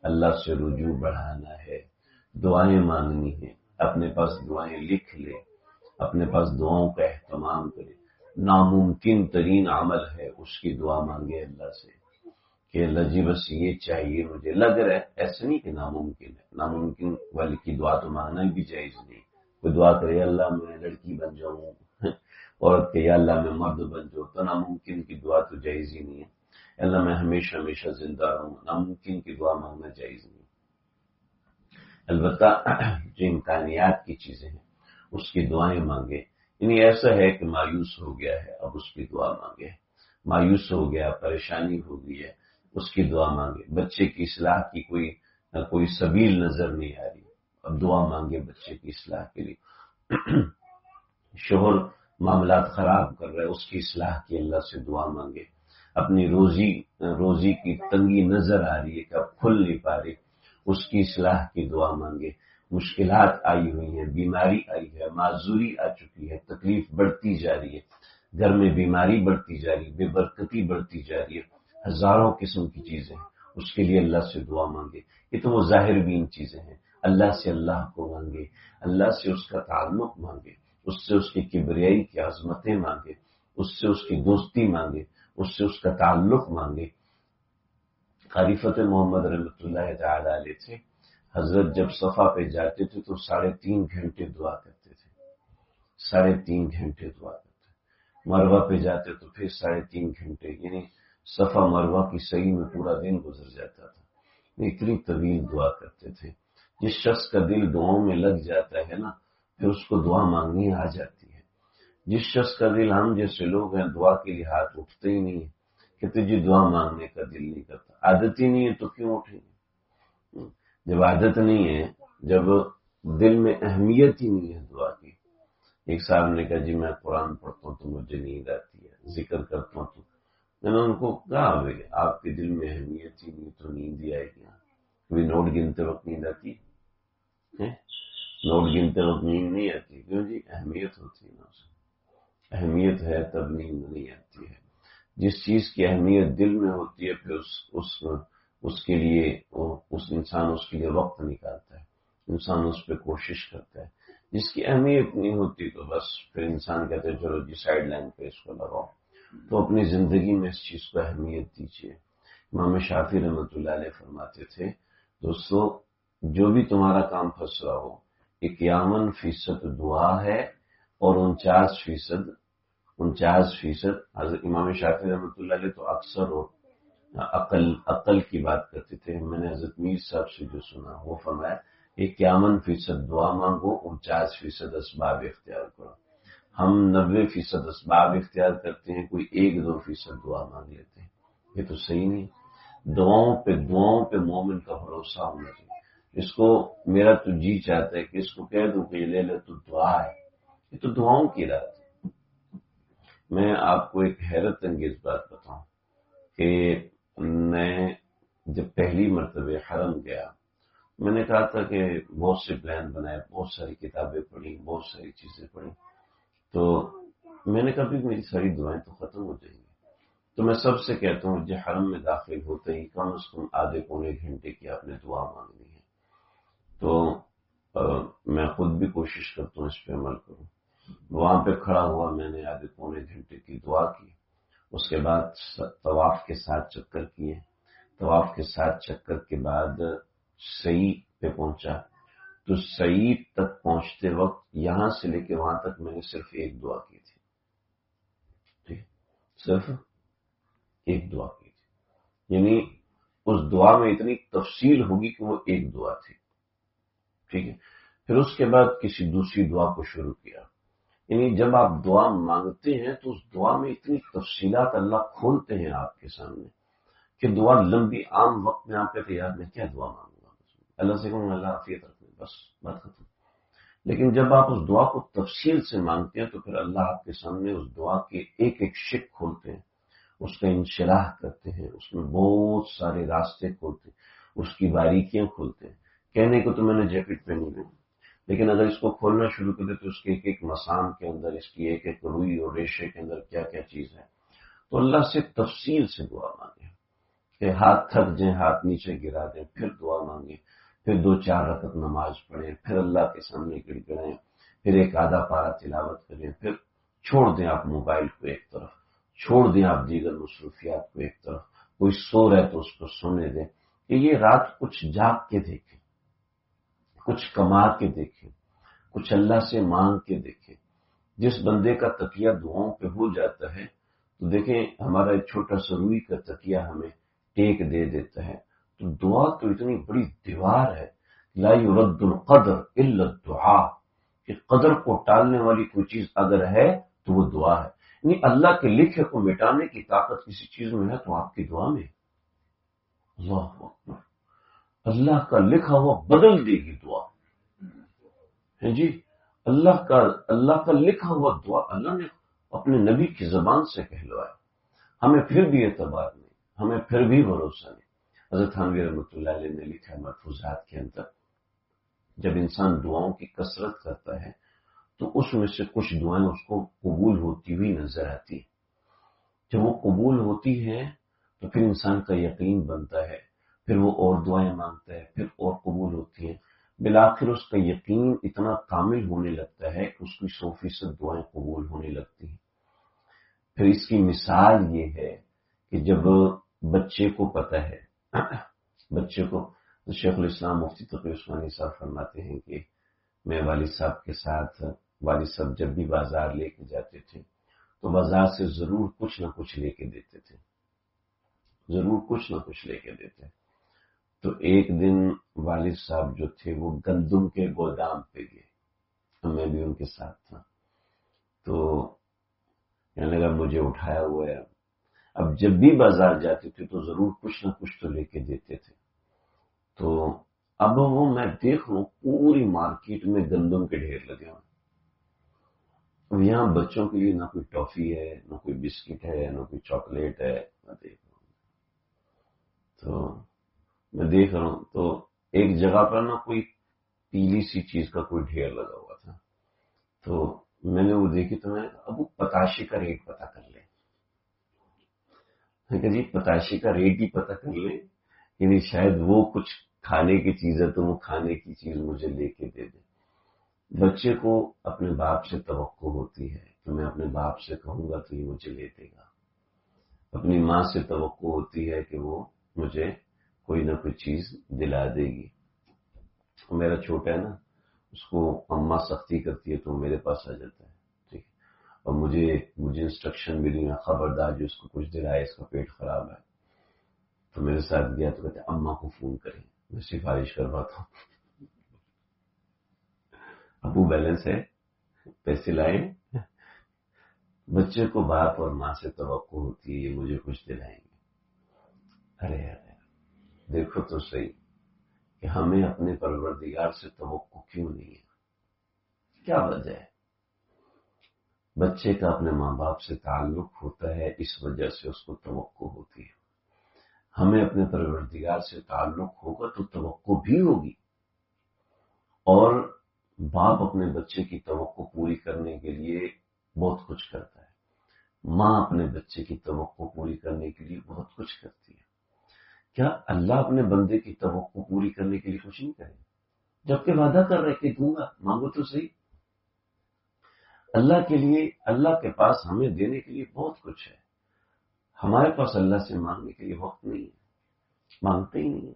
اللہ سے رجوع بڑھانا ہے، دعائیں مانگنی ہے، اپنے پاس دعائیں لکھ لے، اپنے پاس دعاؤں کا اہتمام کرے۔ ناممکن ترین عمل ہے اس کی دعا مانگے اللہ سے کہ اللہ جی بس یہ چاہیے مجھے، لگ رہا ہے ایسے نہیں کہ ناممکن ہے، ناممکن والی کی دعا تو مانگنا بھی جائز نہیں۔ کوئی دعا کرے اللہ میں لڑکی بن جاؤں، عورت کہ یا اللہ میں مرد بن جاؤں، تو ناممکن کی دعا تو جائز ہی نہیں ہے۔ اللہ میں ہمیشہ زندہ رہوں، ناممکن کی دعا مانگنا جائز نہیں۔ البتہ جو امکانیات کی چیزیں ہیں اس کی دعائیں مانگے، یعنی ایسا ہے کہ مایوس ہو گیا ہے اب اس کی دعا مانگے، مایوس ہو گیا، پریشانی ہو گئی ہے، اس کی دعا مانگے، بچے کی اصلاح کی کوئی سبیل نظر نہیں آ رہی، اب دعا مانگے بچے کی اصلاح کے لیے۔ شوہر معاملات خراب کر رہا ہے، اس کی اصلاح کی اللہ سے دعا مانگے۔ اپنی روزی کی تنگی نظر آ رہی ہے کہ اب کھل نہیں پا رہی، اس کی اصلاح کی دعا مانگے۔ مشکلات آئی ہوئی ہیں، بیماری آئی ہے، معذوری آ چکی ہے، تکلیف بڑھتی جا رہی ہے، گھر میں بیماری بڑھتی جا رہی ہے، بے برکتی بڑھتی جا رہی ہے، ہزاروں قسم کی چیزیں ہیں، اس کے لیے اللہ سے دعا مانگے۔ یہ تو وہ ظاہر بین چیزیں ہیں، اللہ سے اللہ کو مانگے، اللہ سے اس کا تعلق مانگے، اس سے اس کی کبریائی کی عظمتیں مانگے، اس سے اس کی دوستی مانگے، اس سے اس کا تعلق مانگے۔ قاری فتح محمد رحمۃ اللہ تعالی علیہ تھے، حضرت جب صفا پہ جاتے تھے تو 3.5 گھنٹے دعا کرتے تھے، 3.5 گھنٹے دعا کرتے، مروہ پہ جاتے تو پھر 3.5 گھنٹے، یعنی صفا مروہ کی سعی میں پورا دن گزر جاتا تھا، اتنی طویل دعا کرتے تھے۔ جس شخص کا دل دعاؤں میں لگ جاتا ہے نا، پھر اس کو دعا مانگنی آ جاتی ہے۔ جس شخص کا دل، ہم جیسے لوگ ہیں، دعا کے لیے ہاتھ اٹھتے ہی نہیں ہے، کہتے جی دعا مانگنے کا دل نہیں کرتا، عادت ہی نہیں ہے تو کیوں اٹھیں گے؟ جب عادت نہیں ہے، جب دل میں اہمیت ہی نہیں ہے دعا کی۔ ایک صاحب نے کہا جی میں قرآن پڑھتا ہوں تو مجھے نیند آتی ہے، ذکر کرتا ہوں تو میں نے ان کو کہا بھائی آپ کے دل میں اہمیت ہی نہیں تو نیند ہی آئے گی؟ کوئی نوٹ گنتے وقت نیند آتی ہے؟ نوٹ گنتے وقت نیند نہیں آتی، کیوں جی؟ اہمیت ہوتی ہے نا، اس اہمیت ہے تب نیند نہیں آتی ہے۔ جس چیز کی اہمیت دل میں ہوتی ہے پھر اس کے لیے انسان اس کے لیے وقت نکالتا ہے، انسان اس پہ کوشش کرتا ہے۔ جس کی اہمیت نہیں ہوتی تو بس پھر انسان کہتے ہے چلو جی سائڈ لائن پہ اس کو لگاؤ۔ تو اپنی زندگی میں اس چیز کو اہمیت دیجیے۔ امام شافعی رحمۃ اللہ علیہ فرماتے تھے دوستو جو بھی تمہارا کام پھنس رہا ہو، 51% دعا ہے اور 49% حضرت امام شافعی رحمۃ اللہ علیہ تو اکثر اور عقل کی بات کرتے تھے۔ میں نے حضرت میر صاحب سے جو سنا وہ فرمایا 51% دعا مانگو، 49% اسباب اختیار کرو۔ ہم 90% اسباب اختیار کرتے ہیں، کوئی 1-2% دعا مانگ لیتے ہیں، یہ تو صحیح نہیں۔ دعاؤں پہ مومن کا بھروسہ ہونا چاہیے۔ اس کو میرا تو جی چاہتا ہے کہ اس کو کہہ دوں کہ یہ لے لے تو دعا ہے، یہ تو دعاؤں کی رات ہے۔ میں آپ کو ایک حیرت انگیز بات بتاؤں کہ میں جب پہلی مرتبہ حرم گیا، میں نے کہا تھا کہ بہت سے پلان بنائے، بہت ساری کتابیں پڑھی، بہت ساری چیزیں پڑھی، تو میں نے کہا بھی میری ساری دعائیں تو ختم ہو جائیں گی۔ تو میں سب سے کہتا ہوں جو حرم میں داخل ہوتے ہی کم از کم آدھے پونے گھنٹے کی آپ نے دعا مانگنی ہے۔ تو میں خود بھی کوشش کرتا ہوں اس پہ عمل کروں۔ وہاں پہ کھڑا ہوا، میں نے آدھے پونے گھنٹے کی دعا کی، اس کے بعد طواف کے 7 چکر کیے، طواف کے 7 چکر کے بعد سعی پہ پہنچا، تو سعی تک پہنچتے وقت یہاں سے لے کے وہاں تک میں نے صرف ایک دعا کی تھی، ٹھیک، صرف ایک دعا کی تھی، یعنی اس دعا میں اتنی تفصیل ہوگی کہ وہ ایک دعا تھی، ٹھیک ہے۔ پھر اس کے بعد کسی دوسری دعا کو شروع کیا، یعنی جب آپ دعا مانگتے ہیں تو اس دعا میں اتنی تفصیلات اللہ کھولتے ہیں آپ کے سامنے کہ دعا لمبی، عام وقت میں آپ کہتے ہیں یار میں کیا دعا مانگوں گا، اللہ سے کہوں اللہ عافیت رکھے، بس بات ختم۔ لیکن جب آپ اس دعا کو تفصیل سے مانگتے ہیں تو پھر اللہ آپ کے سامنے اس دعا کے ایک ایک شق کھولتے ہیں، اس کا انشراح کرتے ہیں، اس میں بہت سارے راستے کھولتے ہیں، اس کی باریکیاں کھولتے ہیں۔ کہنے کو تو میں نے جیکٹ پہنی ہوئی، لیکن اگر اس کو کھولنا شروع کر دے تو اس کے ایک ایک مسام کے اندر، اس کی ایک ایک روئی اور ریشے کے اندر کیا کیا چیز ہے۔ تو اللہ سے تفصیل سے دعا مانگیں کہ ہاتھ تھک جائیں، ہاتھ نیچے گرا دیں، پھر دعا مانگیں، پھر 2-4 رکعت نماز پڑھیں، پھر اللہ کے سامنے گڑ گڑائیں، پھر ایک آدھا پارہ تلاوت کریں، پھر چھوڑ دیں آپ موبائل کو ایک طرف، چھوڑ دیں آپ دیگر مصروفیات کو ایک طرف، کوئی سو رہے تو اس کو سونے دیں، کہ یہ رات کچھ جاگ کے دیکھیں، کچھ کما کے دیکھیں، کچھ اللہ سے مانگ کے دیکھیں۔ جس بندے کا تکیہ دعاؤں پہ ہو جاتا ہے تو دیکھیں ہمارا ایک چھوٹا سا روئی کا تکیہ ہمیں ٹیک دے دیتا ہے، تو دعا تو اتنی بڑی دیوار ہے، لا يرد القدر الا الدعاء، کہ قدر کو ٹالنے والی کوئی چیز اگر ہے تو وہ دعا ہے۔ یعنی اللہ کے لکھے کو مٹانے کی طاقت کسی چیز میں ہے تو آپ کی دعا میں۔ اللہ اکبر، اللہ کا لکھا ہوا بدل دے گی دعا ہے جی، اللہ کا لکھا ہوا دعا اللہ نے اپنے نبی کی زبان سے کہلوایا، ہمیں پھر بھی اعتبار نہیں، ہمیں پھر بھی بھروسہ نہیں۔ حضرت تھانوی رحمۃ اللہ علیہ نے لکھا ہے ملفوظات کے اندر، جب انسان دعاؤں کی کثرت کرتا ہے تو اس میں سے کچھ دعائیں اس کو قبول ہوتی ہوئی نظر آتی ہیں، جب وہ قبول ہوتی ہیں تو پھر انسان کا یقین بنتا ہے، پھر وہ اور دعائیں مانگتا ہے، پھر اور قبول ہوتی ہیں، بالآخر اس کا یقین اتنا کامل ہونے لگتا ہے کہ اس کی 100% دعائیں قبول ہونے لگتی ہیں۔ پھر اس کی مثال یہ ہے کہ جب بچے کو پتہ ہے، بچے کو، تو شیخ الاسلام مفتی تقی عثمانی صاحب فرماتے ہیں کہ میں والد صاحب کے ساتھ، والد صاحب جب بھی بازار لے کے جاتے تھے تو بازار سے ضرور کچھ نہ کچھ لے کے دیتے تھے، ضرور کچھ نہ کچھ لے کے دیتے۔ تو ایک دن والد صاحب جو تھے وہ گندم کے گودام پہ گئے، میں بھی ان کے ساتھ تھا، تو کہنے لگا مجھے اٹھایا ہوا ہے، اب جب بھی بازار جاتے تھے تو ضرور کچھ نہ کچھ تو لے کے دیتے تھے۔ تو اب وہ میں دیکھ رہا ہوں پوری مارکیٹ میں گندم کے ڈھیر لگے ہوئے، اب یہاں بچوں کے لیے نہ کوئی ٹافی ہے، نہ کوئی بسکٹ ہے، نہ کوئی چاکلیٹ ہے، میں دیکھ رہا ہوں، تو میں دیکھ رہا ہوں تو ایک جگہ پر نہ کوئی پیلی سی چیز کا کوئی ڈھیر لگا ہوا تھا، تو میں نے وہ دیکھی تو میں نے کہا اب وہ پتاشی کا ریٹ پتا کر لیں، میں کہا جی پتاشی کا ریٹ ہی پتا کر لیں، یعنی شاید وہ کچھ کھانے کی چیز ہے تو وہ کھانے کی چیز مجھے لے کے دے دے۔ بچے کو اپنے باپ سے توقع ہوتی ہے کہ میں اپنے باپ سے کہوں گا تو یہ مجھے لے دے گا، اپنی ماں سے توقع ہوتی ہے کہ وہ مجھے کوئی نہ کوئی چیز دلا دے گی۔ میرا چھوٹا ہے نا، اس کو اماں سختی کرتی ہے تو میرے پاس آ جاتا ہے، ٹھیک ہے، اور مجھے انسٹرکشن ملی ہے خبردار جو اس کو کچھ دلائے اس کا پیٹ خراب ہے، تو میرے ساتھ گیا تو کہتے اماں کو فون کریں، میں سفارش کرواتا ہوں، ابو بیلنس ہے پیسے لائیں۔ بچے کو باپ اور ماں سے توقع ہوتی ہے یہ مجھے کچھ دلائیں گے۔ ارے دیکھو تو صحیح کہ ہمیں اپنے پروردگار سے توقع کیوں نہیں ہے، کیا وجہ ہے؟ بچے کا اپنے ماں باپ سے تعلق ہوتا ہے، اس وجہ سے اس کو توقع ہوتی ہے۔ ہمیں اپنے پروردگار سے تعلق ہوگا تو توقع بھی ہوگی، اور باپ اپنے بچے کی توقع پوری کرنے کے لیے بہت کچھ کرتا ہے، ماں اپنے بچے کی توقع پوری کرنے کے لیے بہت کچھ کرتی ہے۔ کیا اللہ اپنے بندے کی توقع پوری کرنے کے لیے کچھ نہیں کرے؟ جبکہ وعدہ کر رہے کہ دوں گا، مانگو تو صحیح۔ اللہ کے لیے، اللہ کے پاس ہمیں دینے کے لیے بہت کچھ ہے، ہمارے پاس اللہ سے مانگنے کے لیے وقت نہیں ہے، مانگتے ہی نہیں،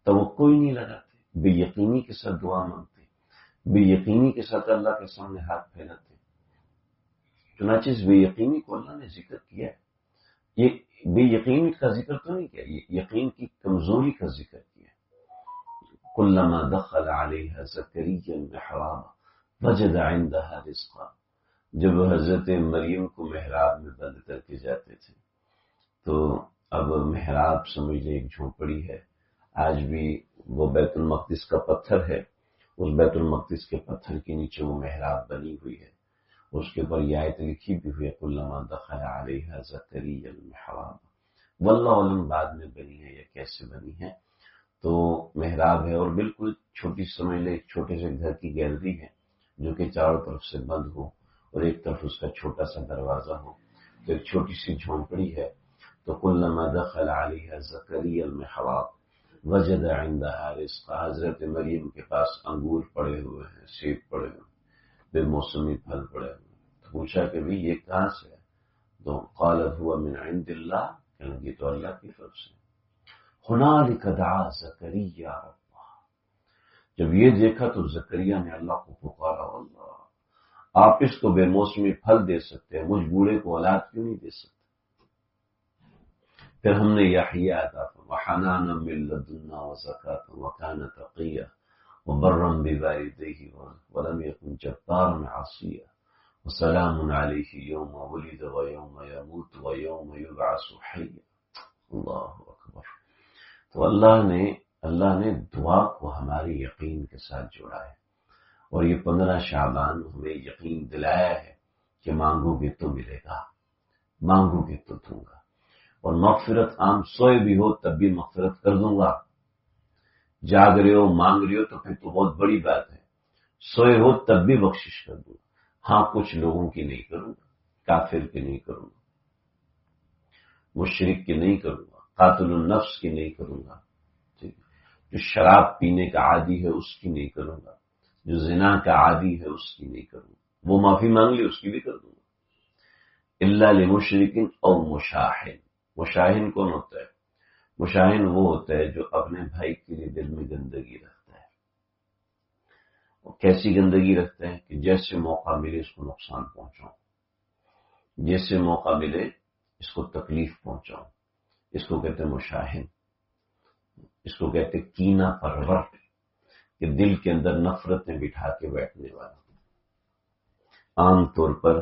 توقع ہی نہیں لگاتے، بے یقینی کے ساتھ دعا مانگتے، بے یقینی کے ساتھ اللہ کے سامنے ہاتھ پھیلاتے۔ چنانچہ اس بے یقینی کو اللہ نے ذکر کیا ہے، یہ بے یقینی کا ذکر تو نہیں کیا، یہ یقین کی کمزوری کا ذکر کیا۔ کلما دخل علیہ زکریا المحراب وجد عندها رزقا، جب حضرت مریم کو محراب میں بند کر کے جاتے تھے تو اب محراب سمجھ لیں ایک جھونپڑی ہے، آج بھی وہ بیت المقدس کا پتھر ہے، اس بیت المقدس کے پتھر کے نیچے وہ محراب بنی ہوئی ہے، اس کے اوپر یہ آیت لکھی بھی ہوئی ہے کلما دخل علیہ زکریا المحراب، واللہ علم بعد میں بنی ہے یا کیسے بنی ہے، تو محراب ہے اور بالکل چھوٹی سمجھ لے ایک چھوٹے سے گھر کی گیلری ہے جو کہ چاروں طرف سے بند ہو اور ایک طرف اس کا چھوٹا سا دروازہ ہو، تو ایک چھوٹی سی جھونپڑی ہے۔ تو کلما دخل علیہ زکریا المحراب وجد عندها رزقا، حضرت مریم کے پاس انگور پڑے ہوئے ہیں، سیب پڑے ہوئے ہیں، بے موسمی پھل پڑے ہوئے ہیں، تو پوچھا کہ بھی یہ کہاں سے ہے؟ تو قالت هو من عند اللہ، کہنے لگی تو اللہ کی طرف سے۔ ہنالک دعا زکریا ربہ، جب یہ دیکھا تو زکریا نے اللہ کو پکارا، اللہ آپ اس کو بے موسمی پھل دے سکتے ہیں، مجھ بوڑھے کو اولاد کیوں نہیں دے سکتے؟ پھر ہم نے یحییٰ عطا فرمایا، وحنانا من لدنا وزکاۃ وکان تقیا وبرا بوالدیہ ولم یکن جبارا عصیا وسلام علیہ یوم ولد ویوم یموت ویوم یبعث حیا۔ اللہ اکبر۔ تو اللہ نے دعا کو ہماری یقین کے ساتھ جوڑا ہے، اور یہ 15 شعبان ہمیں یقین دلایا ہے کہ مانگو گے تو ملے گا، مانگو گے تو دوں گا، اور مغفرت عام سوئے بھی ہو تب بھی مغفرت کر دوں گا، جاگ رہے ہو مانگ رہے ہو تو پھر تو بہت بڑی بات ہے، سوئے ہو تب بھی بخشش کر دوں گا، ہاں کچھ لوگوں کی نہیں کروں گا، کافر کی نہیں کروں گا، مشرک کی نہیں کروں گا، قاتل النفس کی نہیں کروں گا، جو شراب پینے کا عادی ہے اس کی نہیں کروں گا، جو زنا کا عادی ہے اس کی نہیں کروں گا، وہ معافی مانگ لی اس کی بھی کر دوں گا، الا لمشرک او مشاحن، مشاہن کون ہوتا ہے؟ مشاہن وہ ہوتا ہے جو اپنے بھائی کے لیے دل میں گندگی رکھتا ہے. وہ کیسی گندگی رکھتا ہے کہ جیسے موقع ملے اس کو نقصان پہنچاؤں، جیسے موقع ملے اس کو تکلیف پہنچاؤں. اس کو کہتے ہیں مشاہن. اس کو کہتے ہیں کینہ پرور، کہ دل کے اندر نفرتیں بٹھا کے بیٹھنے والا. عام طور پر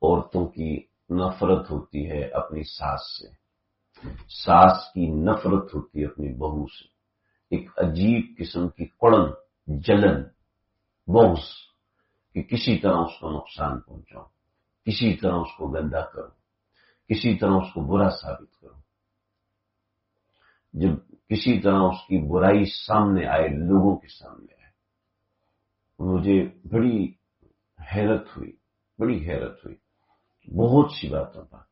عورتوں کی نفرت ہوتی ہے اپنی ساس سے، ساس کی نفرت ہوتی ہے اپنی بہو سے. ایک عجیب قسم کی کڑن، جلن، بغض، کہ کسی طرح اس کو نقصان پہنچاؤں، کسی طرح اس کو گندا کروں، کسی طرح اس کو برا ثابت کروں. جب کسی طرح اس کی برائی سامنے آئے، لوگوں کے سامنے آئے، مجھے بڑی حیرت ہوئی، بڑی حیرت ہوئی بہت سی باتوں پر،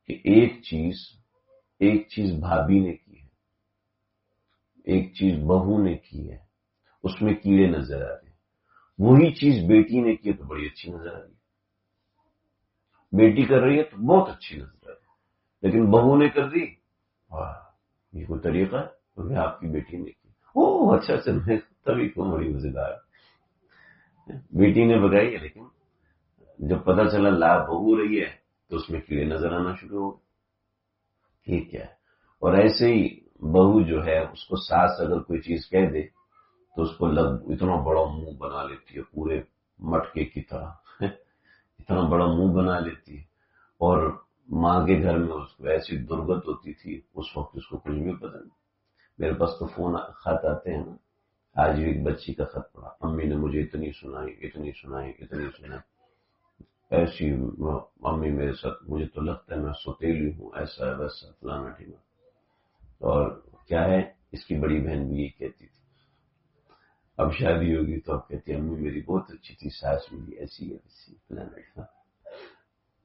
کہ ایک چیز بھابھی نے کی ہے، ایک چیز بہو نے کی ہے، اس میں کیڑے نظر آ رہے ہیں. وہی چیز بیٹی نے کی ہے تو بڑی اچھی نظر آ رہی ہے. بیٹی کر رہی ہے تو بہت اچھی نظر آ رہی ہے، لیکن بہو نے کر دی، واہ یہ کوئی طریقہ ہے؟ تو میں آپ کی بیٹی نے کی، او اچھا اچھا، میں تبھی کو بڑی مزیدار. بیٹی نے بگائی ہے، لیکن جب پتہ چلا لا بہو رہی ہے تو اس میں کیڑے نظر آنا شروع ہو گئے. ٹھیک ہے. اور ایسے ہی بہو جو ہے اس کو ساس اگر کوئی چیز کہہ دے تو اس کو اتنا بڑا منہ بنا لیتی ہے، پورے مٹکے کی طرح اتنا بڑا منہ بنا لیتی ہے. اور ماں کے گھر میں اس کو ایسی درگت ہوتی تھی، اس وقت اس کو کچھ بھی پتہ نہیں. میرے پاس تو فون خط آتے ہیں نا. آج بھی ایک بچی کا خط پڑا، امی نے مجھے اتنی سنائی، ایسی امی میرے ساتھ، مجھے تو لگتا ہے میں سوتیلی ہوں، ایسا ہے ویسا فلانا ٹھیک. اور کیا ہے، اس کی بڑی بہن بھی یہ کہتی تھی، اب شادی ہوگی تو اب کہتی امی میری بہت اچھی تھی، ساس میری ایسی ہے ویسی فلانا.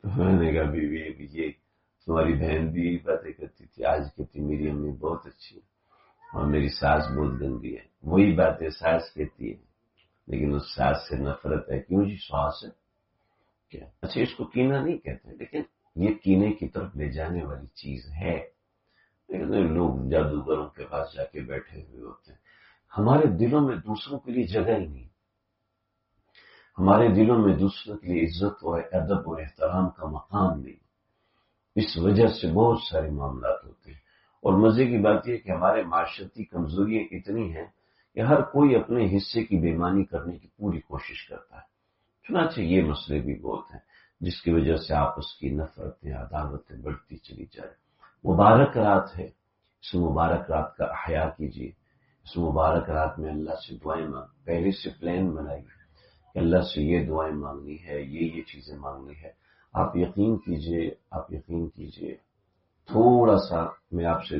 تو میں نے کہا بیوی یہ تمہاری بہن بھی یہی باتیں کرتی تھی، آج کہتی میری امی بہت اچھی ہے اور میری ساس بہت گندی ہے. وہی باتیں ساس کہتی ہے، لیکن اس ساس سے نفرت ہے. کیوں جی؟ ساس ہے کیا؟ اچھا اس کو کینہ نہیں کہتے، لیکن یہ کینے کی طرف لے جانے والی چیز ہے. لوگ جادوگروں کے پاس جا کے بیٹھے ہوئے ہوتے ہیں. ہمارے دلوں میں دوسروں کے لیے جگہ ہی نہیں، ہمارے دلوں میں دوسروں کے لیے عزت و ادب و احترام کا مقام نہیں. اس وجہ سے بہت سارے معاملات ہوتے ہیں. اور مزے کی بات یہ کہ ہمارے معاشرتی کمزوریاں اتنی ہیں کہ ہر کوئی اپنے حصے کی بےمانی کرنے کی پوری کوشش کرتا ہے. چنانچہ یہ مسئلے بھی بہت ہیں جس کی وجہ سے آپس کی نفرتیں، عداوتیں بڑھتی چلی جائے. مبارک رات ہے، اس مبارک رات کا احیا کیجیے. اس مبارک رات میں اللہ سے دعائیں مانگ، پہلے سے پلان بنائیے کہ اللہ سے یہ دعائیں مانگنی ہے، یہ چیزیں مانگنی ہے. آپ یقین کیجیے تھوڑا سا میں آپ سے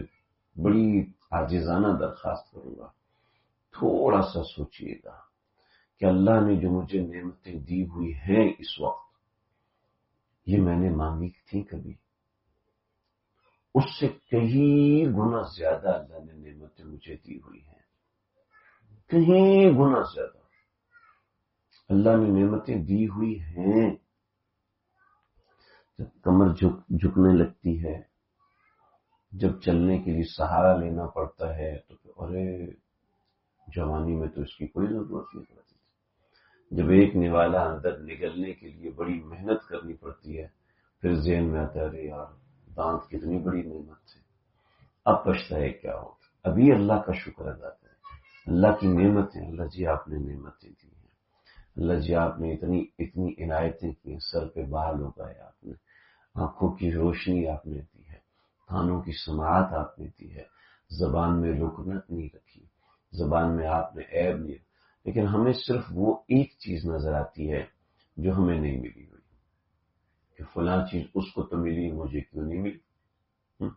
بڑی عاجزانہ درخواست کروں گا، تھوڑا سا سوچئے گا کہ اللہ نے جو مجھے نعمتیں دی ہوئی ہیں اس وقت، یہ میں نے مانگی تھی کبھی؟ اس سے کہیں گنا زیادہ اللہ نے نعمتیں مجھے دی ہوئی ہیں، کہیں گنا زیادہ اللہ نے نعمتیں دی ہوئی ہیں. جب کمر جھکنے لگتی ہے، جب چلنے کے لیے سہارا لینا پڑتا ہے تو ارے جوانی میں تو اس کی کوئی ضرورت نہیں پڑتی. جب ایک نوالا اندر نگلنے کے لیے بڑی محنت کرنی پڑتی ہے، پھر ذہن میں آتا ہے ارے یار دانت کتنی بڑی نعمت تھی، اب پچھتائے کیا ہوگا. ابھی اللہ کا شکر ادا کریں. اللہ کی نعمتیں، اللہ جی آپ نے نعمتیں دی ہیں، اللہ جی آپ نے اتنی عنایتیں کی ہیں. سر پہ بال اگائے آپ نے، آنکھوں کی روشنی آپ نے دی ہے، کانوں کی سماعت آپ نے دی ہے، زبان میں لکنت نہیں رکھی، زبان میں آپ نے عیب نہیں. لیکن ہمیں صرف وہ ایک چیز نظر آتی ہے جو ہمیں نہیں ملی ہوئی، کہ فلاں چیز اس کو تو ملی، مجھے کیوں نہیں ملی؟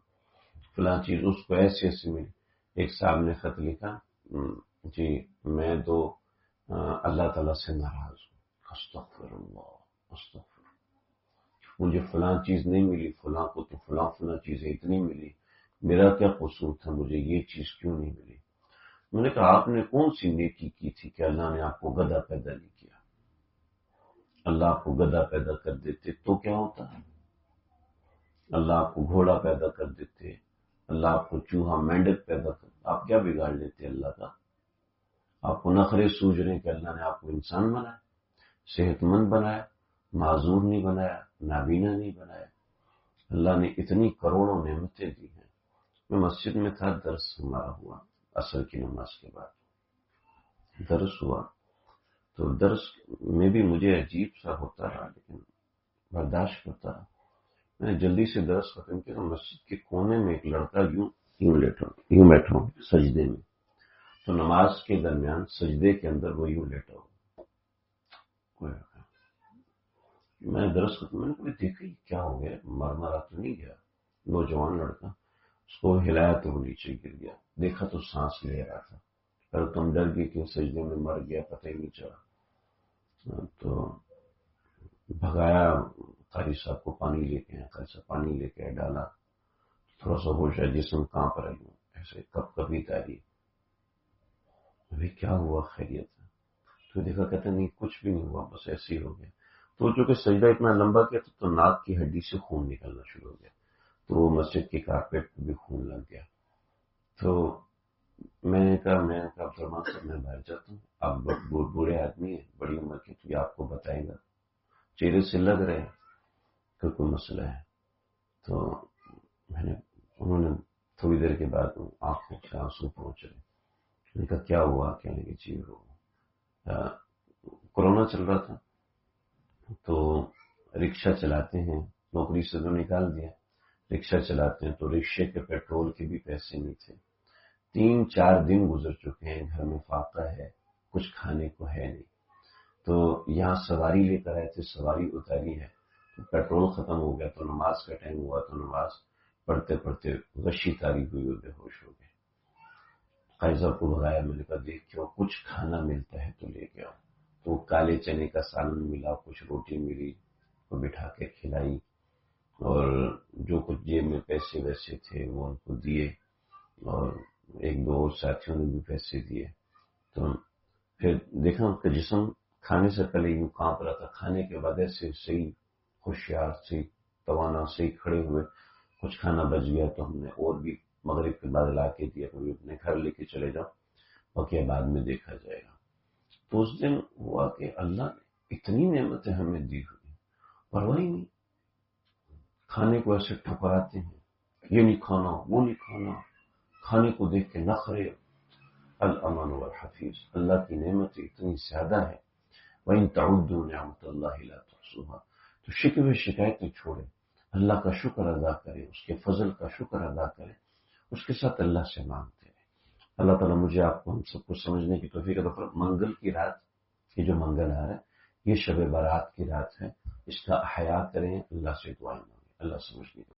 فلاں چیز اس کو ایسے ملی. ایک صاحب نے خط لکھا، جی میں تو اللہ تعالیٰ سے ناراض ہوں. استغفر اللہ، استغفر. مجھے فلاں چیز نہیں ملی، فلاں کو تو فلاں چیزیں اتنی ملی، میرا کیا قصور تھا، مجھے یہ چیز کیوں نہیں ملی؟ میں نے کہا آپ نے کون سی نیکی کی تھی کہ اللہ نے آپ کو گدھا پیدا نہیں کیا؟ اللہ آپ کو گدھا پیدا کر دیتے تو کیا ہوتا ہے؟ اللہ آپ کو گھوڑا پیدا کر دیتے، اللہ آپ کو چوہا مینڈک پیدا کر، آپ کیا بگاڑ لیتے اللہ کا؟ آپ کو نخرے سوج رہے ہیں کہ اللہ نے آپ کو انسان بنایا، صحت مند بنایا، معذور نہیں بنایا، نابینا نہیں بنایا۔ اللہ نے اتنی کروڑوں نعمتیں دی ہیں۔ میں مسجد میں تھا، درس ہمارا ہوا عصر کی نماز کے بعد، درس ہوا تو درس میں بھی مجھے عجیب سا ہوتا رہا، لیکن برداشت کرتا رہا۔ میں نے جلدی سے درس ختم کیا تو مسجد کے کونے میں ایک لڑکا یوں بیٹھا ہوں سجدے میں، تو نماز کے درمیان سجدے کے اندر وہ یوں لیٹا ہو۔ میں درس ختم، میں نے کوئی دیکھا کیا ہو گیا، مرا تو نہیں گیا؟ نوجوان لڑکا، اس کو ہلایا تو وہ نیچے گر گیا، دیکھا تو سانس لے رہا تھا، پر تم ڈر گئی کہ سجدے میں مر گیا، پتہ ہی نہیں چلا۔ تو بھگایا، قاری صاحب کو پانی لے کے آیا، قاری صاحب پانی لے کے ڈالا، تھوڑا سا ہوش ہے، جسم کہاں پر آئی ہوں، ایسے کب کبھی تاری ابھی کیا ہوا، خیریت ہے؟ تو دیکھا، کہتے نہیں کچھ بھی نہیں ہوا، بس ایسے ہی ہو گیا۔ تو چونکہ سجدہ اتنا لمبا کیا تو ناک کی ہڈی سے خون نکلنا شروع ہو گیا، تو وہ مسجد کی کارپیٹ پہ بھی خون لگ گیا۔ تو میں نے کہا عبدالرحمان صاحب میں باہر جاتا ہوں، آپ بوڑھے آدمی ہیں، بڑی عمر کے، تو یہ آپ کو بتائے گا، چہرے سے لگ رہے ہیں کہ کوئی مسئلہ ہے۔ تو انہوں نے تھوڑی دیر کے بعد آنکھوں سے آنسو پہنچ رہے، میں نے کہا کیا ہوا؟ کہنے کی چیز ہو، کورونا چل رہا تھا تو رکشہ چلاتے ہیں، نوکری سے تو نکال دیا، رکشہ چلاتے ہیں تو رکشے کے پیٹرول کے بھی پیسے نہیں تھے، 3-4 دن گزر چکے ہیں، گھر میں فاقہ ہے، کچھ کھانے کو ہے نہیں، تو یہاں سواری لے کر آئے تھے، سواری اتاری ہے تو پیٹرول ختم ہو گیا، تو نماز کا ٹائم ہوا تو نماز پڑھتے پڑھتے غشی تاری ہوئی اور بے ہوش ہو گئے۔ قاری صاحب کو بھگایا، میں نے کہا دیکھو کچھ کھانا ملتا ہے تو لے کے آؤ، تو کالے چنے کا سالن ملا، کچھ روٹی ملی، وہ بٹھا کے کھلائی، اور جو کچھ جیب میں پیسے ویسے تھے وہ ان کو دیے، اور ایک دو ساتھیوں نے بھی پیسے دیے۔ تو پھر دیکھا ان کا جسم کھانے سے پہلے یوں کانپ رہا تھا، کھانے کے بعد ایسے صحیح ہوشیار، صحیح توانا، صحیح کھڑے ہوئے، کچھ کھانا بچ گیا تو ہم نے اور بھی مغرب کے بعد لا کے دیا، کبھی اپنے گھر لے کے چلے جاؤ، بقیہ بعد میں دیکھا جائے گا۔ تو اس دن ہوا کہ اللہ نے اتنی نعمتیں ہمیں دی ہوئی، پرواہ ہی نہیں، کھانے کو ایسے ٹھکراتے ہیں، یہ نہیں کھانا، وہ نہیں کھانا، کھانے کو دیکھ کے نخرے۔ الامان والحفیظ، اللہ کی نعمتیں اتنی زیادہ ہے، وَإِن تَعُدُّوا نِعْمَتَ اللَّهِ لَا تُحْصُوهَا، تو شکوے شکایتیں چھوڑیں، اللہ کا شکر ادا کریں، اس کے فضل کا شکر ادا کریں، اس کے ساتھ اللہ سے مانگتے ہیں۔ اللہ تعالیٰ مجھے آپ کو ہم سب کو سمجھنے کی توفیق عطا فرمائے۔ منگل کی رات، یہ جو منگل آ رہا ہے یہ شب برات کی رات ہے، اس کا احیا کریں، اللہ سے دعائیں مانگیں، اللہ سمجھنے کی